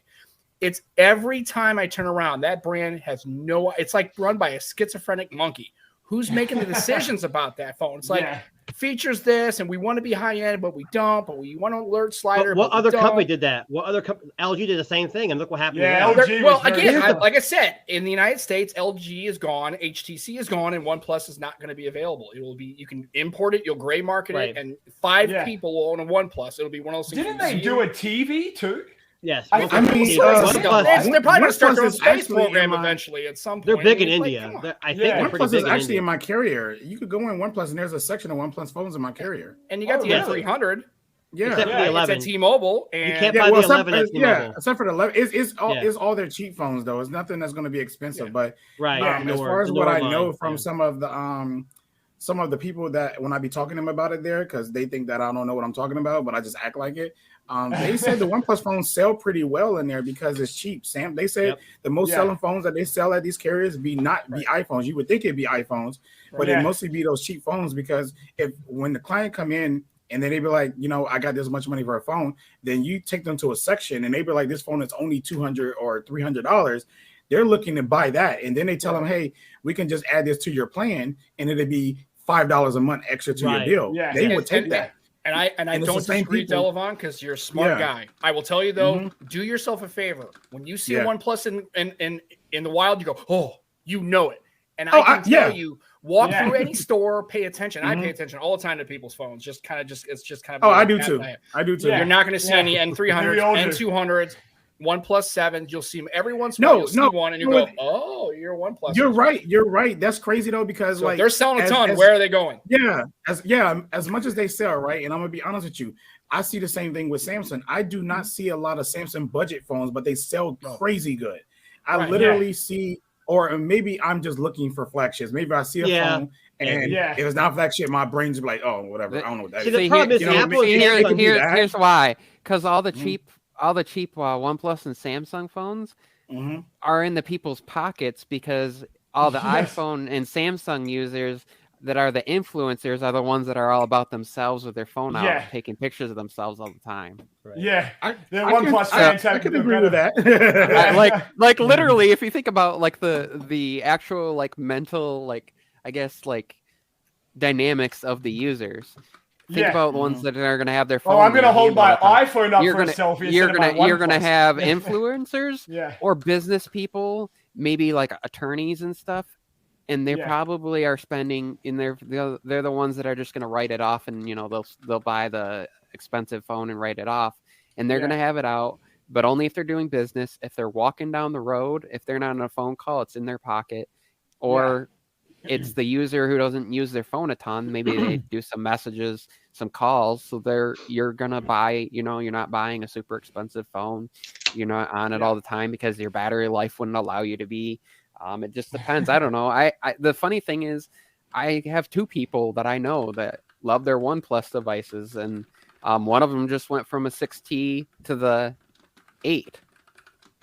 It's every time I turn around, that brand has it's like run by a schizophrenic monkey. Who's making the decisions about that phone? It's like features this, and we want to be high end, but we don't. But we want an alert slider. What other company did that? What other company? LG did the same thing, and look what happened. Yeah, LG. Like I said, in the United States, LG is gone, HTC is gone, and OnePlus is not going to be available. It will be. You can import it. You'll gray market it, and 5 people will own a OnePlus. It'll be one of those things. Didn't they do a TV too? Yes. They're probably going to start their own space program eventually at some point. They're big in India. I think they're pretty big is actually in my carrier. You could go in OnePlus, and there's a section of OnePlus phones in my carrier. And you got the N300. Yeah, except for the 11. It's a T-Mobile. And you can't buy the 11 at T-Mobile. Yeah, except for the 11. It's all their cheap phones, though. It's nothing that's going to be expensive. But as far as what I know from some of the people that when I be talking to them about it there, because they think that I don't know what I'm talking about, but I just act like it. They said the OnePlus phones sell pretty well in there because it's cheap. Sam, they said the most selling phones that they sell at these carriers be iPhones. You would think it'd be iPhones, but it mostly be those cheap phones because when the client come in and then they be like, I got this much money for a phone, then you take them to a section and they be like, this phone is only $200 or $300. They're looking to buy that, and then they tell them, hey, we can just add this to your plan, and it'll be $5 a month extra to your deal. Yeah. They would take that. And I don't disagree, Delavan, because you're a smart guy. I will tell you though, do yourself a favor. When you see a OnePlus in the wild, you go, oh, you know it. And I can tell you, walk through any store, pay attention. I pay attention all the time to people's phones. It's just kind of. Oh, I do too. Yeah. You're not going to see any N300s, N200s. OnePlus 7, you'll see them every once in a while. You'll see one, and you go, "Oh, you're a OnePlus." You're right. That's crazy though, because they're selling a ton. Where are they going? As much as they sell, right? And I'm gonna be honest with you, I see the same thing with Samsung. I do not see a lot of Samsung budget phones, but they sell crazy good. I literally see, or maybe I'm just looking for flagships. Maybe I see a phone. And if it's not flagship, my brain's be like, oh, whatever. I don't know what that is. The problem is Apple. Here's why. Because all the cheap OnePlus and Samsung phones are in the people's pockets because all the iPhone and Samsung users that are the influencers are the ones that are all about themselves with their phone out, taking pictures of themselves all the time. Right. Yeah, I can agree with that. like literally, if you think about like the actual like mental dynamics of the users. Think about the ones that are going to have their phone. Oh, I'm going to hold my iPhone up for a selfie. You're going to have influencers or business people, maybe like attorneys and stuff, and they probably are spending in they're the ones that are just going to write it off, and they'll buy the expensive phone and write it off, and they're going to have it out, but only if they're doing business. If they're walking down the road, if they're not on a phone call, it's in their pocket, or it's the user who doesn't use their phone a ton. Maybe they do some messages, some calls. So you're going to buy, you're not buying a super expensive phone. You're not on it all the time because your battery life wouldn't allow you to be. It just depends. I don't know. The funny thing is I have 2 people that I know that love their OnePlus devices. And one of them just went from a 6T to the 8.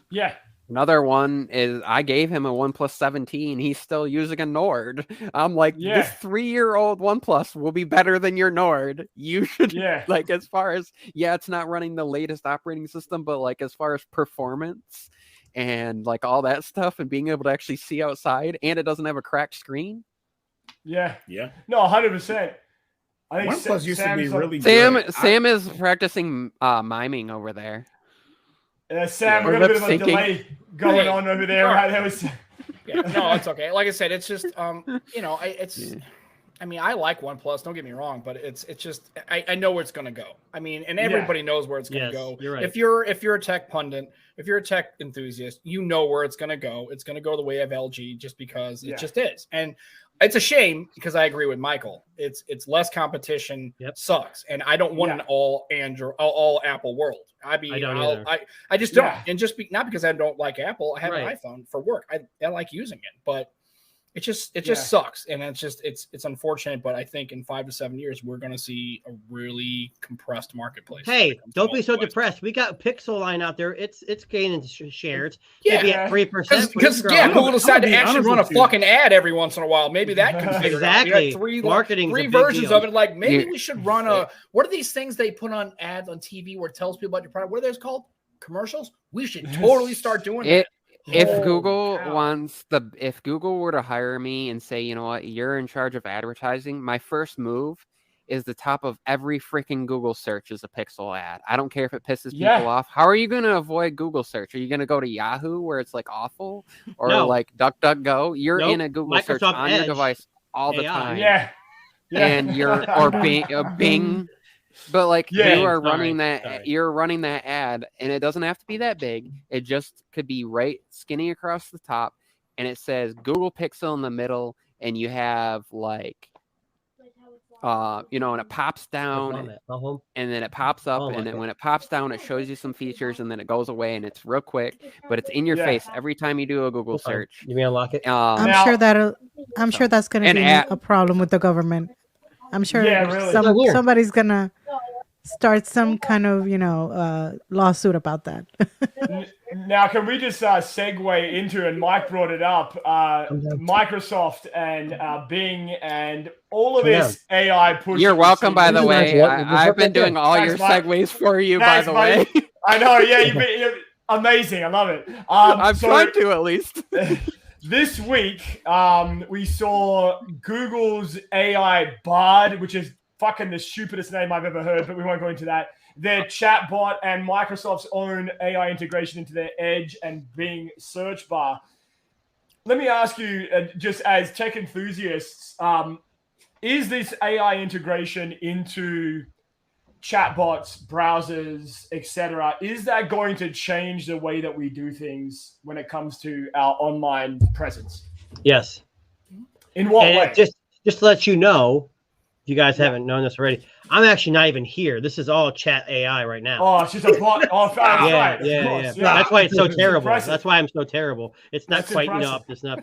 Yeah. Another one is I gave him a OnePlus 17. He's still using a Nord. I'm like, this 3-year-old OnePlus will be better than your Nord. You should, as far as, it's not running the latest operating system, but like as far as performance and like all that stuff and being able to actually see outside, and it doesn't have a cracked screen. Yeah. No, 100%. I think OnePlus used to be really good. Sam is practicing miming over there. Sam, we We're got a bit of a lip-syncing. delay going on over there. Alright. That was... Yeah, no, it's okay. Like I said, it's just I mean, I like OnePlus, don't get me wrong, but it's just I know where it's gonna go. I mean, and everybody knows where it's gonna go. You're right. If you're a tech pundit, if you're a tech enthusiast, you know where it's gonna go. It's gonna go the way of LG just because it just is. And it's a shame because I agree with Michael. It's less competition sucks. And I don't want an all Android, all Apple world. I just don't. Yeah. And not because I don't like Apple. I have an iPhone for work. I like using it, but it just sucks, and it's unfortunate. But I think in 5 to 7 years we're going to see a really compressed marketplace. Hey, don't be so depressed. We got Pixel line out there. It's gaining shares. Yeah, maybe at 3%. Because Google decided to actually run a fucking ad every once in a while. Maybe that could figure exactly. Marketing three versions of it. Like maybe we should run a. What are these things they put on ads on TV where it tells people about your product? What are those called? Commercials. We should totally start doing it. If Google were to hire me and say, you know what, you're in charge of advertising, my first move is the top of every freaking Google search is a Pixel ad. I don't care if it pisses people off. How are you going to avoid Google search? Are you going to go to Yahoo where it's like awful, or like DuckDuckGo? You're in a Google search on your device all the time. Yeah. And or Bing. But like you are running you're running that ad, and it doesn't have to be that big. It just could be right skinny across the top, and it says Google Pixel in the middle, and you have like, and it pops down, and then it pops up, and then when it pops down, it shows you some features, and then it goes away, and it's real quick, but it's in your face every time you do a Google search. You mean unlock it? I'm sure that's going to be a problem with the government. I'm sure somebody's going to start some kind of, lawsuit about that. Now, can we just segue into, and Mike brought it up, Microsoft and Bing and all of this AI push. You're welcome, by the way. I've been doing all your segues for you, by the way. I know, you're amazing. I love it. I'm trying to, at least. This week, we saw Google's AI Bard, which is fucking the stupidest name I've ever heard, but we won't go into that. Their chatbot and Microsoft's own AI integration into their Edge and Bing search bar. Let me ask you, just as tech enthusiasts, is this AI integration into chatbots, browsers, etc., is that going to change the way that we do things when it comes to our online presence? Yes. In what way? Just to let you know, if you guys haven't known this already, I'm actually not even here. This is all chat AI right now. Oh, it's just a bot. Oh, right. Yeah. That's why it's so terrible. That's why I'm so terrible. It's not quite up. It's not.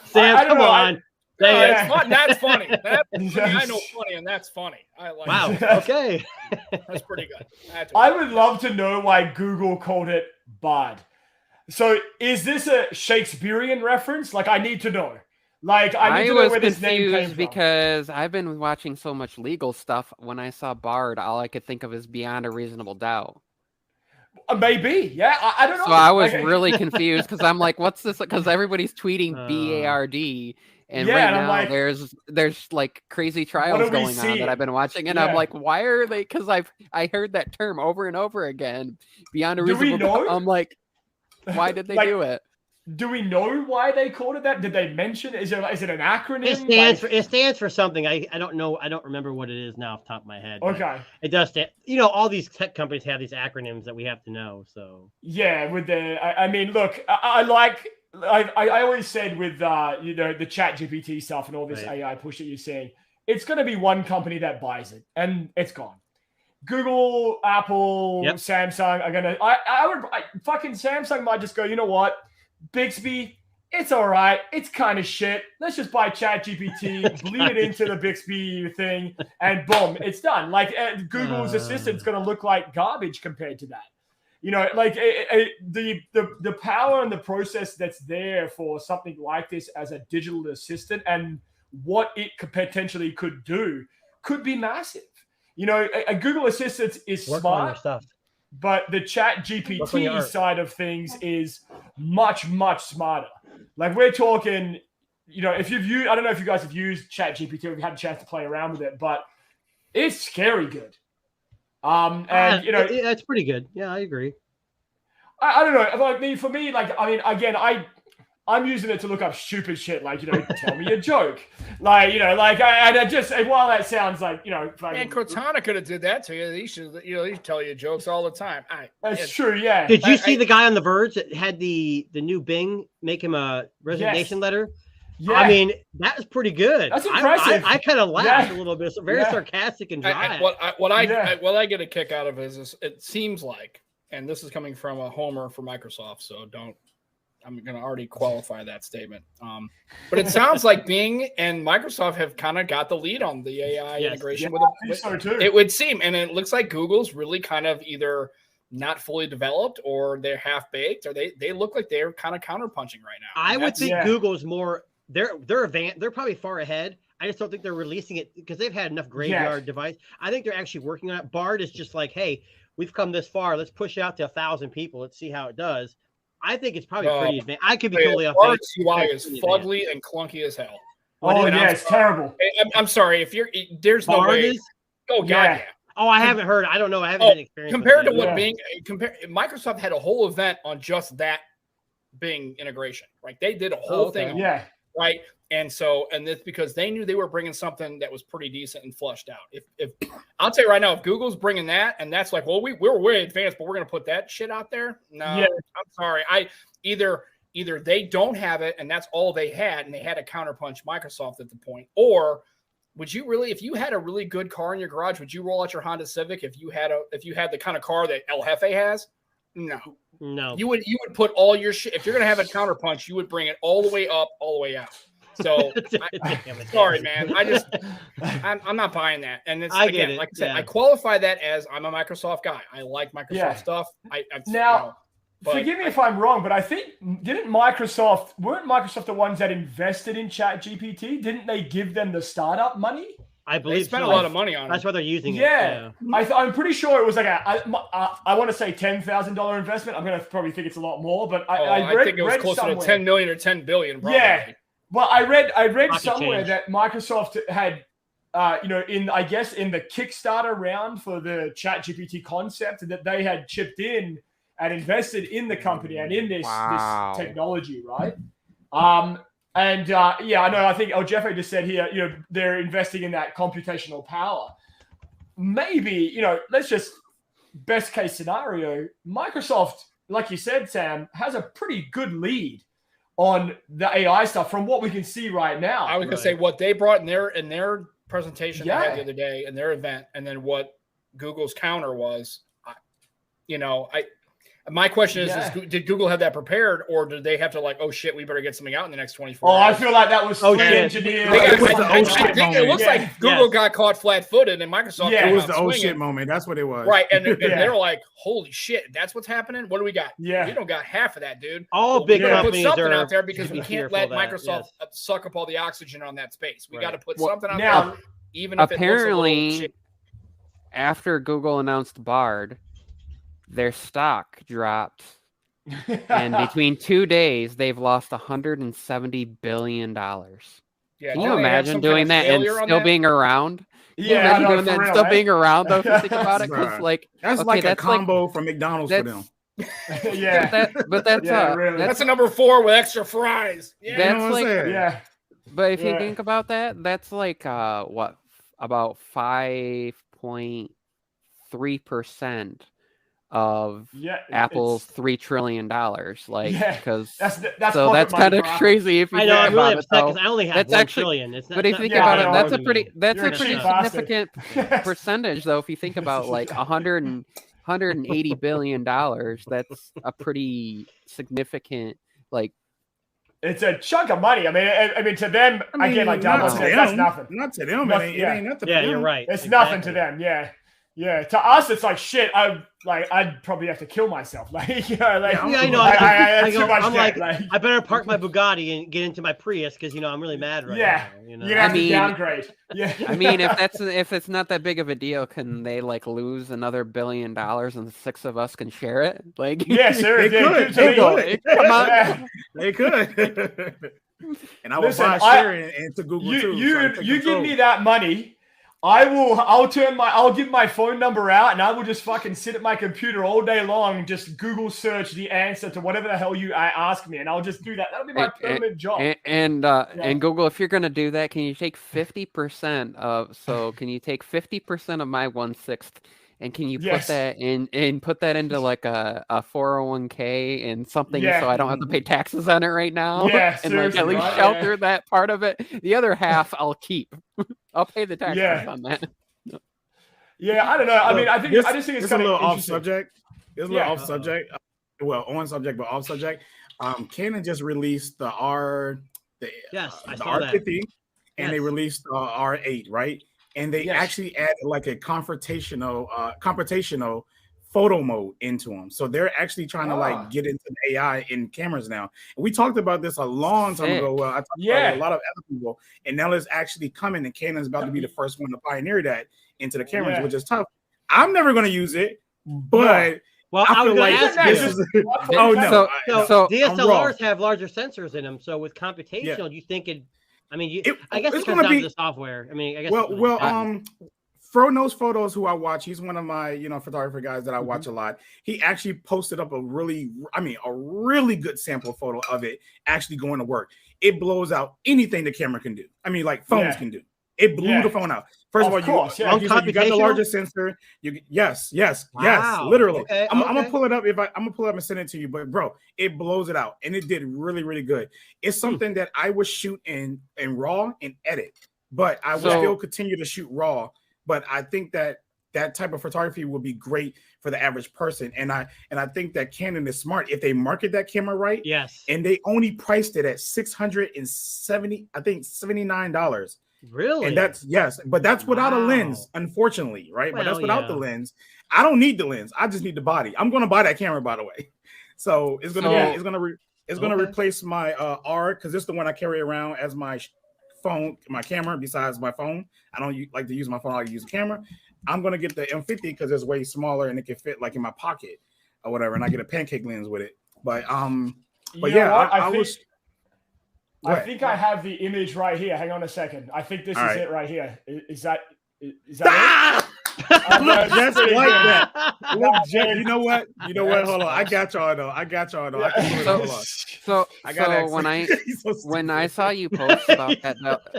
Sam, come on. That's funny. I know funny, and that's funny. I like. Wow. Okay. That's pretty good. I would love to know why Google called it Bard. So, is this a Shakespearean reference? Like, I need to know. Like, I need to know where this name came from. Because I've been watching so much legal stuff. When I saw Bard, all I could think of is Beyond a Reasonable Doubt. Maybe, yeah. I don't know. So I was really confused because I'm like, what's this? Because everybody's tweeting BARD. And right now, like, there's like crazy trials going on that I've been watching, and I'm like, why are they? Because I heard that term over and over again. Beyond a reasonable doubt. I'm like, why did they do it? Do we know why they called it that? Did they mention it? Is it an acronym? It stands for something. I don't know. I don't remember what it is now off the top of my head. Okay. It does stand. All these tech companies have these acronyms that we have to know. So yeah, with I mean, look, I always said with the Chat GPT stuff and all this AI push that you're seeing, it's going to be one company that buys it and it's gone. Google, Apple, Samsung are going to. Fucking Samsung might just go, you know what, Bixby, it's all right. It's kind of shit. Let's just buy Chat GPT, bleed it into the Bixby thing, and boom, it's done. Like Google's assistant's going to look like garbage compared to that. Like the power and the process that's there for something like this as a digital assistant and what it potentially could do could be massive. A Google Assistant is smart, but the Chat GPT side of things is much, much smarter. Like we're talking, if you've used, I don't know if you guys have used Chat GPT or if you had a chance to play around with it, but it's scary good. And you know, that's pretty good. Yeah, I agree. I don't know. Like for me, like I mean, again, I'm using it to look up stupid shit, like, you know, tell me a joke, like, you know, like and while that sounds like, you know, and Cortana could have did that to you. He should, you know, he tell you jokes all the time. That's true, yeah. Did you see the guy on The Verge that had the new Bing make him a resignation letter? Yeah, I mean, that was pretty good. That's impressive. I kind of laughed a little bit. So very sarcastic and dry. What I get a kick out of is it seems like, and this is coming from a homer for Microsoft, so I'm going to already qualify that statement. But it sounds like Bing and Microsoft have kind of got the lead on the AI integration with it. It would seem, and it looks like Google's really kind of either not fully developed or they're half baked, or they look like they're kind of counterpunching right now. I would think Google's more. They're advanced. They're probably far ahead. I just don't think they're releasing it because they've had enough graveyard device. I think they're actually working on it. Bard is just like, hey, we've come this far. Let's push it out to 1,000 people. Let's see how it does. I think it's probably pretty advanced. I could be totally off. Bard's UI is fugly and clunky as hell. It's terrible. I'm sorry. If there's no way. Oh, God, yeah. Oh, I haven't heard. I don't know. I haven't been experienced. Compared to what Bing, Microsoft had a whole event on just that Bing integration. Right? They did a whole thing. Yeah. Right. And that's because they knew they were bringing something that was pretty decent and flushed out. If I'll tell you right now, if Google's bringing that, and that's like, well, we're way advanced, but we're going to put that shit out there. No, I'm sorry. Either they don't have it, and that's all they had, and they had to counterpunch Microsoft at the point, or would you really, if you had a really good car in your garage, would you roll out your Honda Civic if you had the kind of car that El Jefe has? No. You would put all your shit. If you're going to have a counterpunch, you would bring it all the way up, all the way out. So sorry, man. I'm not buying that. And it's like I said, I qualify that as I'm a Microsoft guy. I like Microsoft stuff. Forgive me if I'm wrong, but I think weren't Microsoft the ones that invested in ChatGPT? Didn't they give them the startup money? I believe they spent a lot of money on it. That's why they're using it. Yeah. I'm pretty sure it was like I want to say $10,000 investment. I'm going to probably think it's a lot more, but I think it was closer to 10 million or 10 billion. Probably. Yeah. Well, I read somewhere that Microsoft had, in the Kickstarter round for the ChatGPT concept, that they had chipped in and invested in the company and in this technology, right? I know. I think El Jefe just said here, they're investing in that computational power. Maybe, let's just best case scenario. Microsoft, like you said, Sam, has a pretty good lead on the AI stuff from what we can see right now. I was going to say what they brought in their presentation they had the other day in their event, and then what Google's counter was. My question is, did Google have that prepared, or did they have to like, oh shit, we better get something out in the next 24 hours? I feel like that was engineered. I think it looks like Google got caught flat-footed, and Microsoft. It was the oh shit moment. That's what it was. Right, and they were like, holy shit, that's what's happening. What do we got? Yeah, we don't got half of that, dude. All big companies put something out there because we can't let Microsoft suck up all the oxygen on that space. We got to put something out there, even if apparently, it looks a little after Google announced Bard, their stock dropped. And between 2 days, they've lost $170 billion. Yeah, can you imagine doing that and still being around? Yeah, doing that and still being around, though, if you think about it. Because that's like a combo from McDonald's for them. That's a number 4 with extra fries. Yeah, that's like But if you think about that, that's like about 5.3% of Apple's $3 trillion, because that's kind of crazy if you think I'm about really upset because I only have $1 trillion. But if you think about it, that's a pretty significant percentage, though. If you think about like $180 billion, that's a pretty significant It's a chunk of money. I mean, to them, again, like Dabo said, that's nothing. Not to them. It ain't nothing. Yeah, you're right. It's nothing to them. Yeah. Yeah, to us it's like shit. I'd probably have to kill myself. I know. I better park my Bugatti and get into my Prius because I'm really mad right now. You're gonna have to downgrade. Yeah, I mean, if it's not that big of a deal, can they lose another $1 billion and 6 of us can share it? Yes, sir. They could. Come on, they could. And I will buy sharing into Google too. You give me that money. I'll give my phone number out and I will just fucking sit at my computer all day long and just Google search the answer to whatever the hell you ask me, and I'll just do that. That'll be my permanent job. And Google, if you're gonna do that, can you take 50% of? So can you take 50% of my 1/6, and can you put that in and put that into like a 401k and something, so I don't have to pay taxes on it right now? Yeah, and like at least shelter that part of it. The other half I'll keep. I'll pay the taxes on that. Yeah, I don't know. I mean, I just think it's kind a little of off subject. It's a little off subject. Well, on subject, but off subject. Canon just released the R50, and they released R8, right? And they actually added like a confrontational photo mode into them. So they're actually trying to like get into the AI in cameras now. And we talked about this a long time ago. Well, I talked about a lot of other people, and now it's actually coming, and Canon's about to be the first one to pioneer that into the cameras, which is tough. I'm never going to use it, but well, I feel like this is so DSLRs have larger sensors in them. So with computational, you think it? I mean, I guess it comes down to the software. I mean, I guess. Fro Knows Photos, who I watch, he's one of my photographer guys that I watch a lot. He actually posted up a really good sample photo of it actually going to work. It blows out anything the camera can do. I mean, like phones can do. It blew the phone out. First of all, you got the larger sensor. Yes, literally. Okay, I'm gonna pull it up. I'm gonna pull it up and send it to you. But bro, it blows it out, and it did really, really good. It's something that I would shoot in RAW and edit, but I would still continue to shoot RAW. But I think that type of photography would be great for the average person, and I think that Canon is smart if they market that camera right. Yes, and they only priced it at $79. Really? And that's but that's without a lens, unfortunately, right? Well, but that's without the lens. I don't need the lens. I just need the body. I'm going to buy that camera, by the way. So it's gonna replace my R, because it's the one I carry around as my phone, my camera. Besides my phone, I don't like to use my phone. I use a camera. I'm gonna get the M50 because it's way smaller and it can fit like in my pocket or whatever. And I get a pancake lens with it. But I think I have the image right here. Hang on a second. I think this is it right here. Is that it? Look, just like that. Look, Jeff, you know what? Hold on. I got y'all though. When I saw you post about that,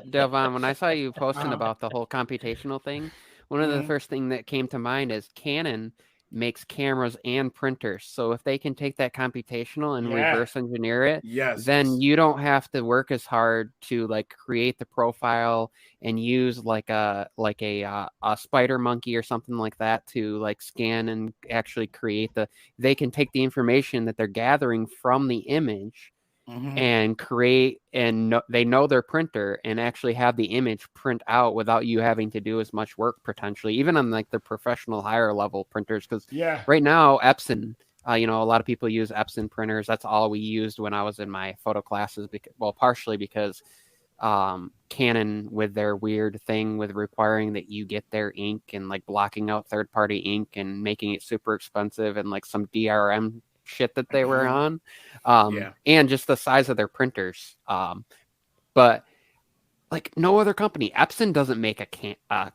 Delvon, when I saw you posting about the whole computational thing, one of the first thing that came to mind is Canon makes cameras and printers. So if they can take that computational and reverse engineer it, then you don't have to work as hard to like create the profile and use like a spider monkey or something like that to like scan and actually create they can take the information that they're gathering from the image and create, and they know their printer and actually have the image print out without you having to do as much work potentially, even on like the professional higher level printers. Because right now Epson, a lot of people use Epson printers. That's all we used when I was in my photo classes. Partially because Canon, with their weird thing with requiring that you get their ink and like blocking out third-party ink and making it super expensive and like some DRM shit that they were on, and just the size of their printers. But like no other company, Epson doesn't make a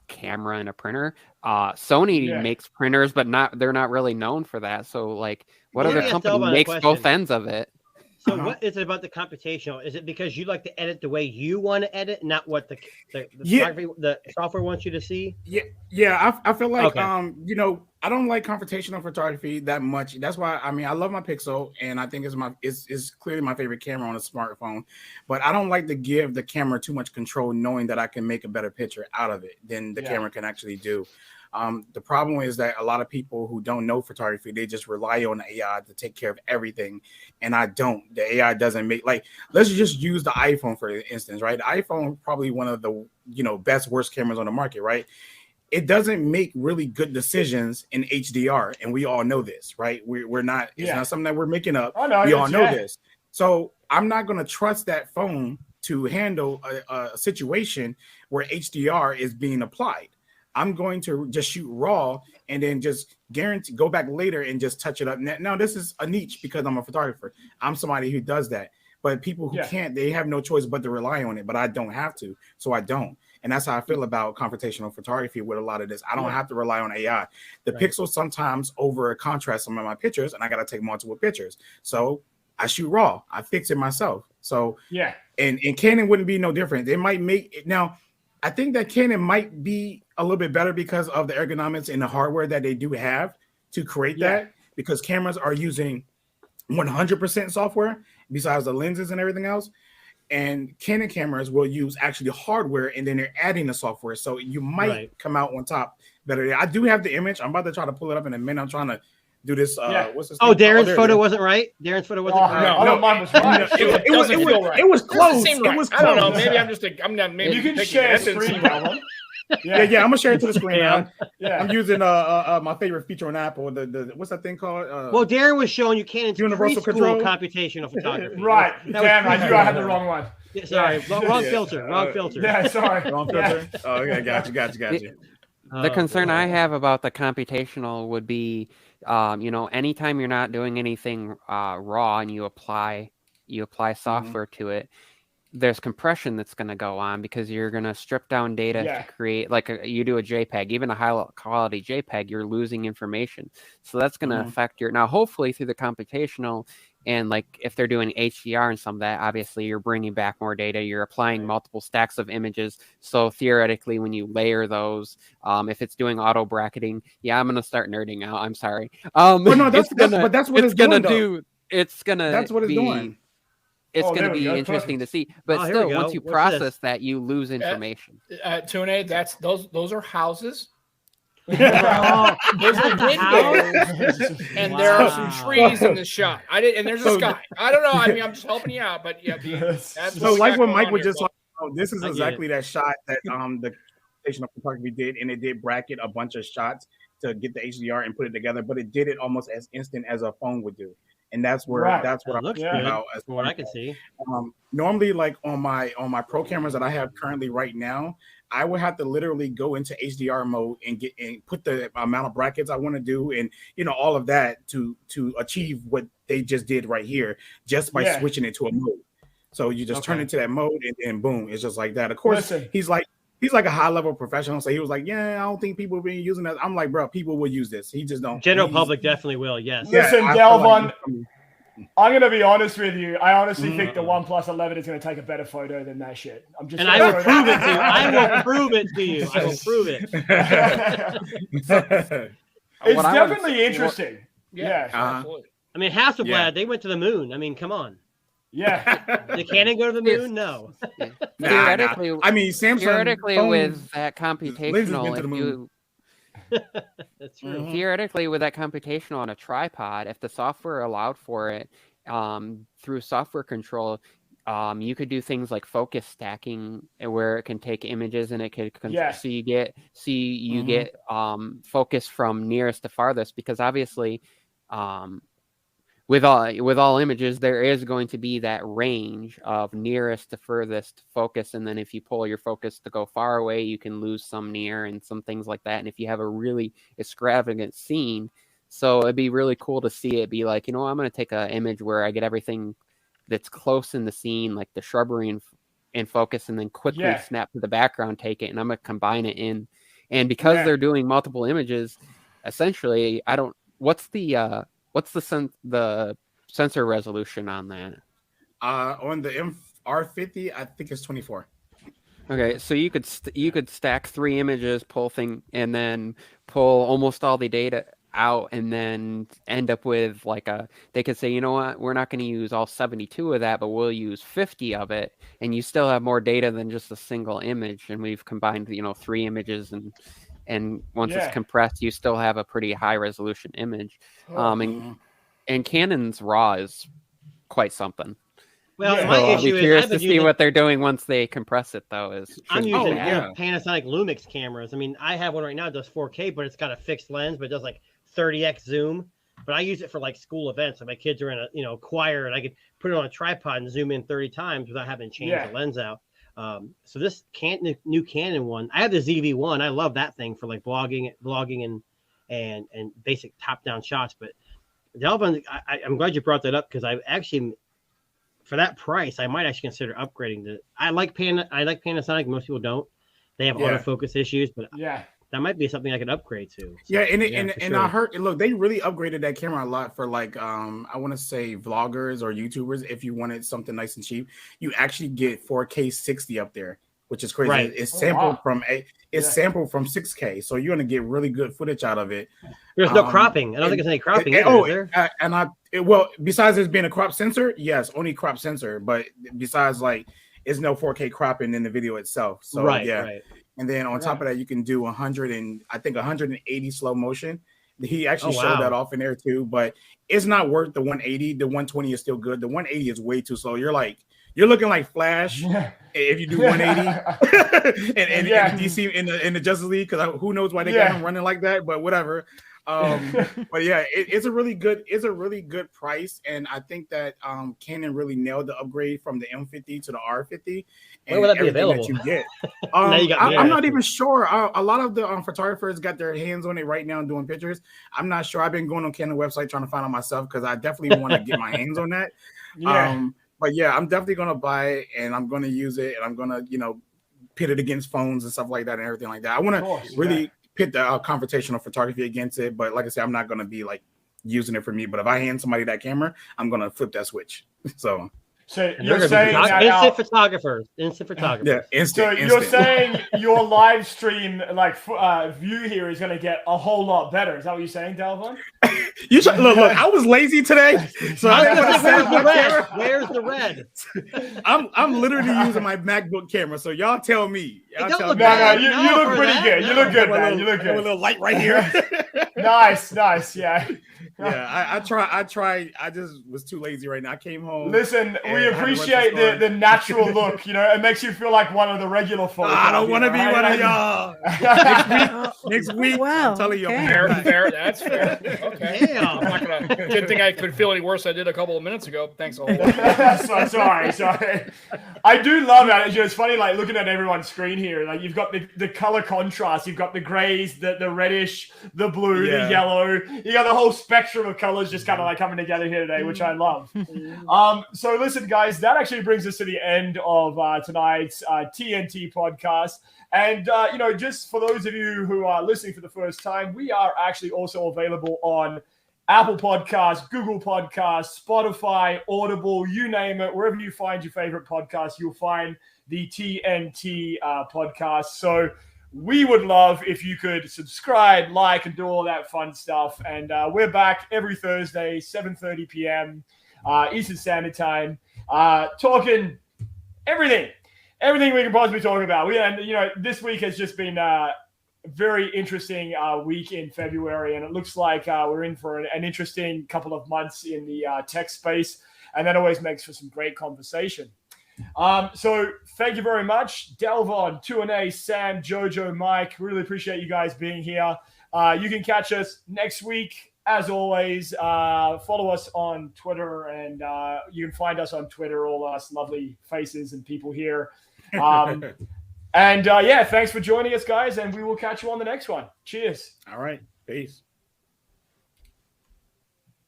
camera and a printer. Sony makes printers, but they're not really known for that. So like, what other company makes both ends of it? So what is it about the computational? Is it because you like to edit the way you want to edit, not what the software wants you to see? I feel like I don't like confrontational photography that much. That's why I love my Pixel, and I think it's clearly my favorite camera on a smartphone. But I don't like to give the camera too much control, knowing that I can make a better picture out of it than the camera can actually do. The problem is that a lot of people who don't know photography, they just rely on the AI to take care of everything. And I don't. The AI doesn't make, like, let's just use the iPhone for instance, right? The iPhone, probably one of the, best, worst cameras on the market, right? It doesn't make really good decisions in HDR. And we all know this, right? We're not, it's not something that we're making up. We all know this. So I'm not going to trust that phone to handle a situation where HDR is being applied. I'm going to just shoot RAW and then just go back later and just touch it up. Now, this is a niche because I'm a photographer. I'm somebody who does that. But people who can't, they have no choice but to rely on it. But I don't have to, so I don't. And that's how I feel about confrontational photography with a lot of this. I don't have to rely on AI. The pixels sometimes over contrast some of my pictures, and I got to take multiple pictures. So I shoot raw. I fix it myself. So and Canon wouldn't be no different. They might make it now. I think that Canon might be a little bit better because of the ergonomics and the hardware that they do have to create that, because cameras are using 100% software besides the lenses and everything else. And Canon cameras will use actually hardware, and then they're adding the software. So you might come out on top better. I do have the image. I'm about to try to pull it up in a minute. I'm trying to do this. What's this? Oh, Darren's photo wasn't right. Darren's photo wasn't right. No, mine was right. It was close. It was close. I don't know. Maybe I'm just. I'm not. Maybe you can share a screen, Robin. Yeah, I'm gonna share it to the screen now. I'm using my favorite feature on Apple. The what's that thing called? Well, Darren was showing you Canon's Universal Control computational photography. Right. Damn, I knew I had the wrong one. Yeah, sorry, wrong filter. Wrong filter. Yeah, sorry. Wrong filter. Oh, okay, got you. The concern I have about the computational would be, anytime you're not doing anything raw and you apply software to it, there's compression that's going to go on because you're going to strip down data to create, like you do a JPEG, even a high quality JPEG, you're losing information. So that's going to affect now hopefully through the computational, and like if they're doing HDR and some of that, obviously you're bringing back more data, you're applying multiple stacks of images. So theoretically, when you layer those, if it's doing auto bracketing, I'm going to start nerding out. I'm sorry. That's what it's going to do. That's what it's doing. It's going to be interesting to see, but still, once you process that, you lose information. Tune, those are houses. Those are windows, and there are some trees in the shot. And there's a sky. I don't know. I mean, I'm just helping you out, but that's so like what Mike was just talking about. This is exactly that shot that the computational photography did, and it did bracket a bunch of shots to get the HDR and put it together, but it did it almost as instant as a phone would do. And that's what I'm talking about. As what I can see. Normally, like on my pro cameras that I have currently right now, I would have to literally go into HDR mode and put the amount of brackets I want to do, and all of that to achieve what they just did right here, just by switching it to a mode. So you just turn into that mode, and boom, it's just like that. Of course, he's like a high level professional, so he was like, I don't think people will be using that. I'm like, bro, people will use this. He just don't. General public definitely will. Yes. Listen, Delvon, I'm gonna be honest with you. I honestly think the OnePlus 11 is gonna take a better photo than that shit. I will prove it to you. I will prove it to you. I will prove it. It's definitely interesting. Absolutely. I mean, Hasselblad, they went to the moon. I mean, come on. Yeah. Did Canon go to the moon? No. Theoretically, I mean, Samsung with that computational, that's true. Theoretically, with that computational on a tripod, if the software allowed for it, through software control, you could do things like focus stacking, where it can take images and it could so you get focus from nearest to farthest, because obviously, with all images, there is going to be that range of nearest to furthest focus, and then if you pull your focus to go far away, you can lose some near and some things like that. And if you have a really extravagant scene, so it'd be really cool to see it be like, I'm going to take an image where I get everything that's close in the scene, like the shrubbery in focus, and then quickly snap to the background, take it, and I'm going to combine it in. And because they're doing multiple images, essentially, what's the sensor resolution on that? On the R50, I think it's 24. Okay, so you could stack 3 images, and then pull almost all the data out, and then end up with they could say, what, we're not going to use all 72 of that, but we'll use 50 of it, and you still have more data than just a single image. And we've combined 3 images, and once it's compressed, you still have a pretty high resolution image. And Canon's RAW is quite something. Well, my issue is curious to see what they're doing once they compress it, though. I'm using Panasonic Lumix cameras. I mean, I have one right now that does 4K, but it's got a fixed lens, but it does 30x zoom. But I use it for school events. Like my kids are in a choir, and I could put it on a tripod and zoom in 30 times without having to change the lens out. So this new Canon one, I have the ZV-1. I love that thing for vlogging and basic top-down shots. But Delvon, I'm glad you brought that up, because I actually, for that price, I might actually consider upgrading I like Panasonic. Most people don't. They have autofocus issues, but yeah, that might be something I could upgrade to. So, yeah, and sure. I heard, look, they really upgraded that camera a lot for like I want to say vloggers or YouTubers. If you wanted something nice and cheap, you actually get 4K 60 up there, which is crazy. Right. It's sampled sampled from 6K, so you're gonna get really good footage out of it. There's no cropping. I don't think there's any cropping. Either, is there? Well, besides it being a crop sensor, yes, only crop sensor. But besides, like, it's no 4K cropping in the video itself. So right. And then on top of that, you can do 180 slow motion. He actually showed that off in there too, but it's not worth the 180. The 120 is still good. The 180 is way too slow. You're looking like Flash if you do 180 and DC in the Justice League, because who knows why they got him running like that, but whatever. But yeah, it's a really good price, and I think that Canon really nailed the upgrade from the M50 to the R50. When will that be available? That you get. I'm not even sure. A lot of the photographers got their hands on it right now and doing pictures. I'm not sure. I've been going on Canon website trying to find out myself, because I definitely want to get my hands on that. But yeah, I'm definitely gonna buy it, and I'm gonna use it, and I'm gonna pit it against phones and stuff like that and everything like that. I want to really pit the confrontational photography against it, but like I said, I'm not gonna be like using it for me. But if I hand somebody that camera, I'm gonna flip that switch. So you're saying instant photographers. Yeah, instant. So you're saying your live stream view here is going to get a whole lot better. Is that what you're saying, Delvon? You should look. I was lazy today, so I didn't want to set up my camera. Where's the red? I'm literally using my MacBook camera. So y'all tell me. You look pretty good. You look good, man. You look good. With a little light right here. Nice. Yeah. Yeah, I try. I just was too lazy right now. I came home. Listen, we appreciate the natural look. It makes you feel like one of the regular folks. I don't want to be one of y'all. Next week, wow. I'm telling you. Fair. That's fair. Okay. Damn. I'm not gonna. Didn't think I could feel any worse. I did a couple of minutes ago. Thanks a lot. Sorry. I do love that. It's funny, like looking at everyone's screen here. Like you've got the color contrast. You've got the grays, the reddish, the blue, the yellow. You got the whole spectrum of colors just kind of like coming together here today, which I love. So listen, guys, that actually brings us to the end of tonight's TNT podcast. And, just for those of you who are listening for the first time, we are actually also available on Apple Podcasts, Google Podcasts, Spotify, Audible, you name it. Wherever you find your favorite podcast, you'll find the TNT podcast. So we would love if you could subscribe, like, and do all that fun stuff. And we're back every Thursday, 7:30 p.m. Eastern Standard Time, talking everything we can possibly talk about. This week has just been a very interesting week in February, and it looks like we're in for an interesting couple of months in the tech space, and that always makes for some great conversation. So thank you very much, Delvon, 2NA, Sam, Jojo, Mike. Really appreciate you guys being here. You can catch us next week. As always, follow us on Twitter, and you can find us on Twitter, all us lovely faces and people here. Thanks for joining us, guys, and we will catch you on the next one. Cheers. All right. Peace.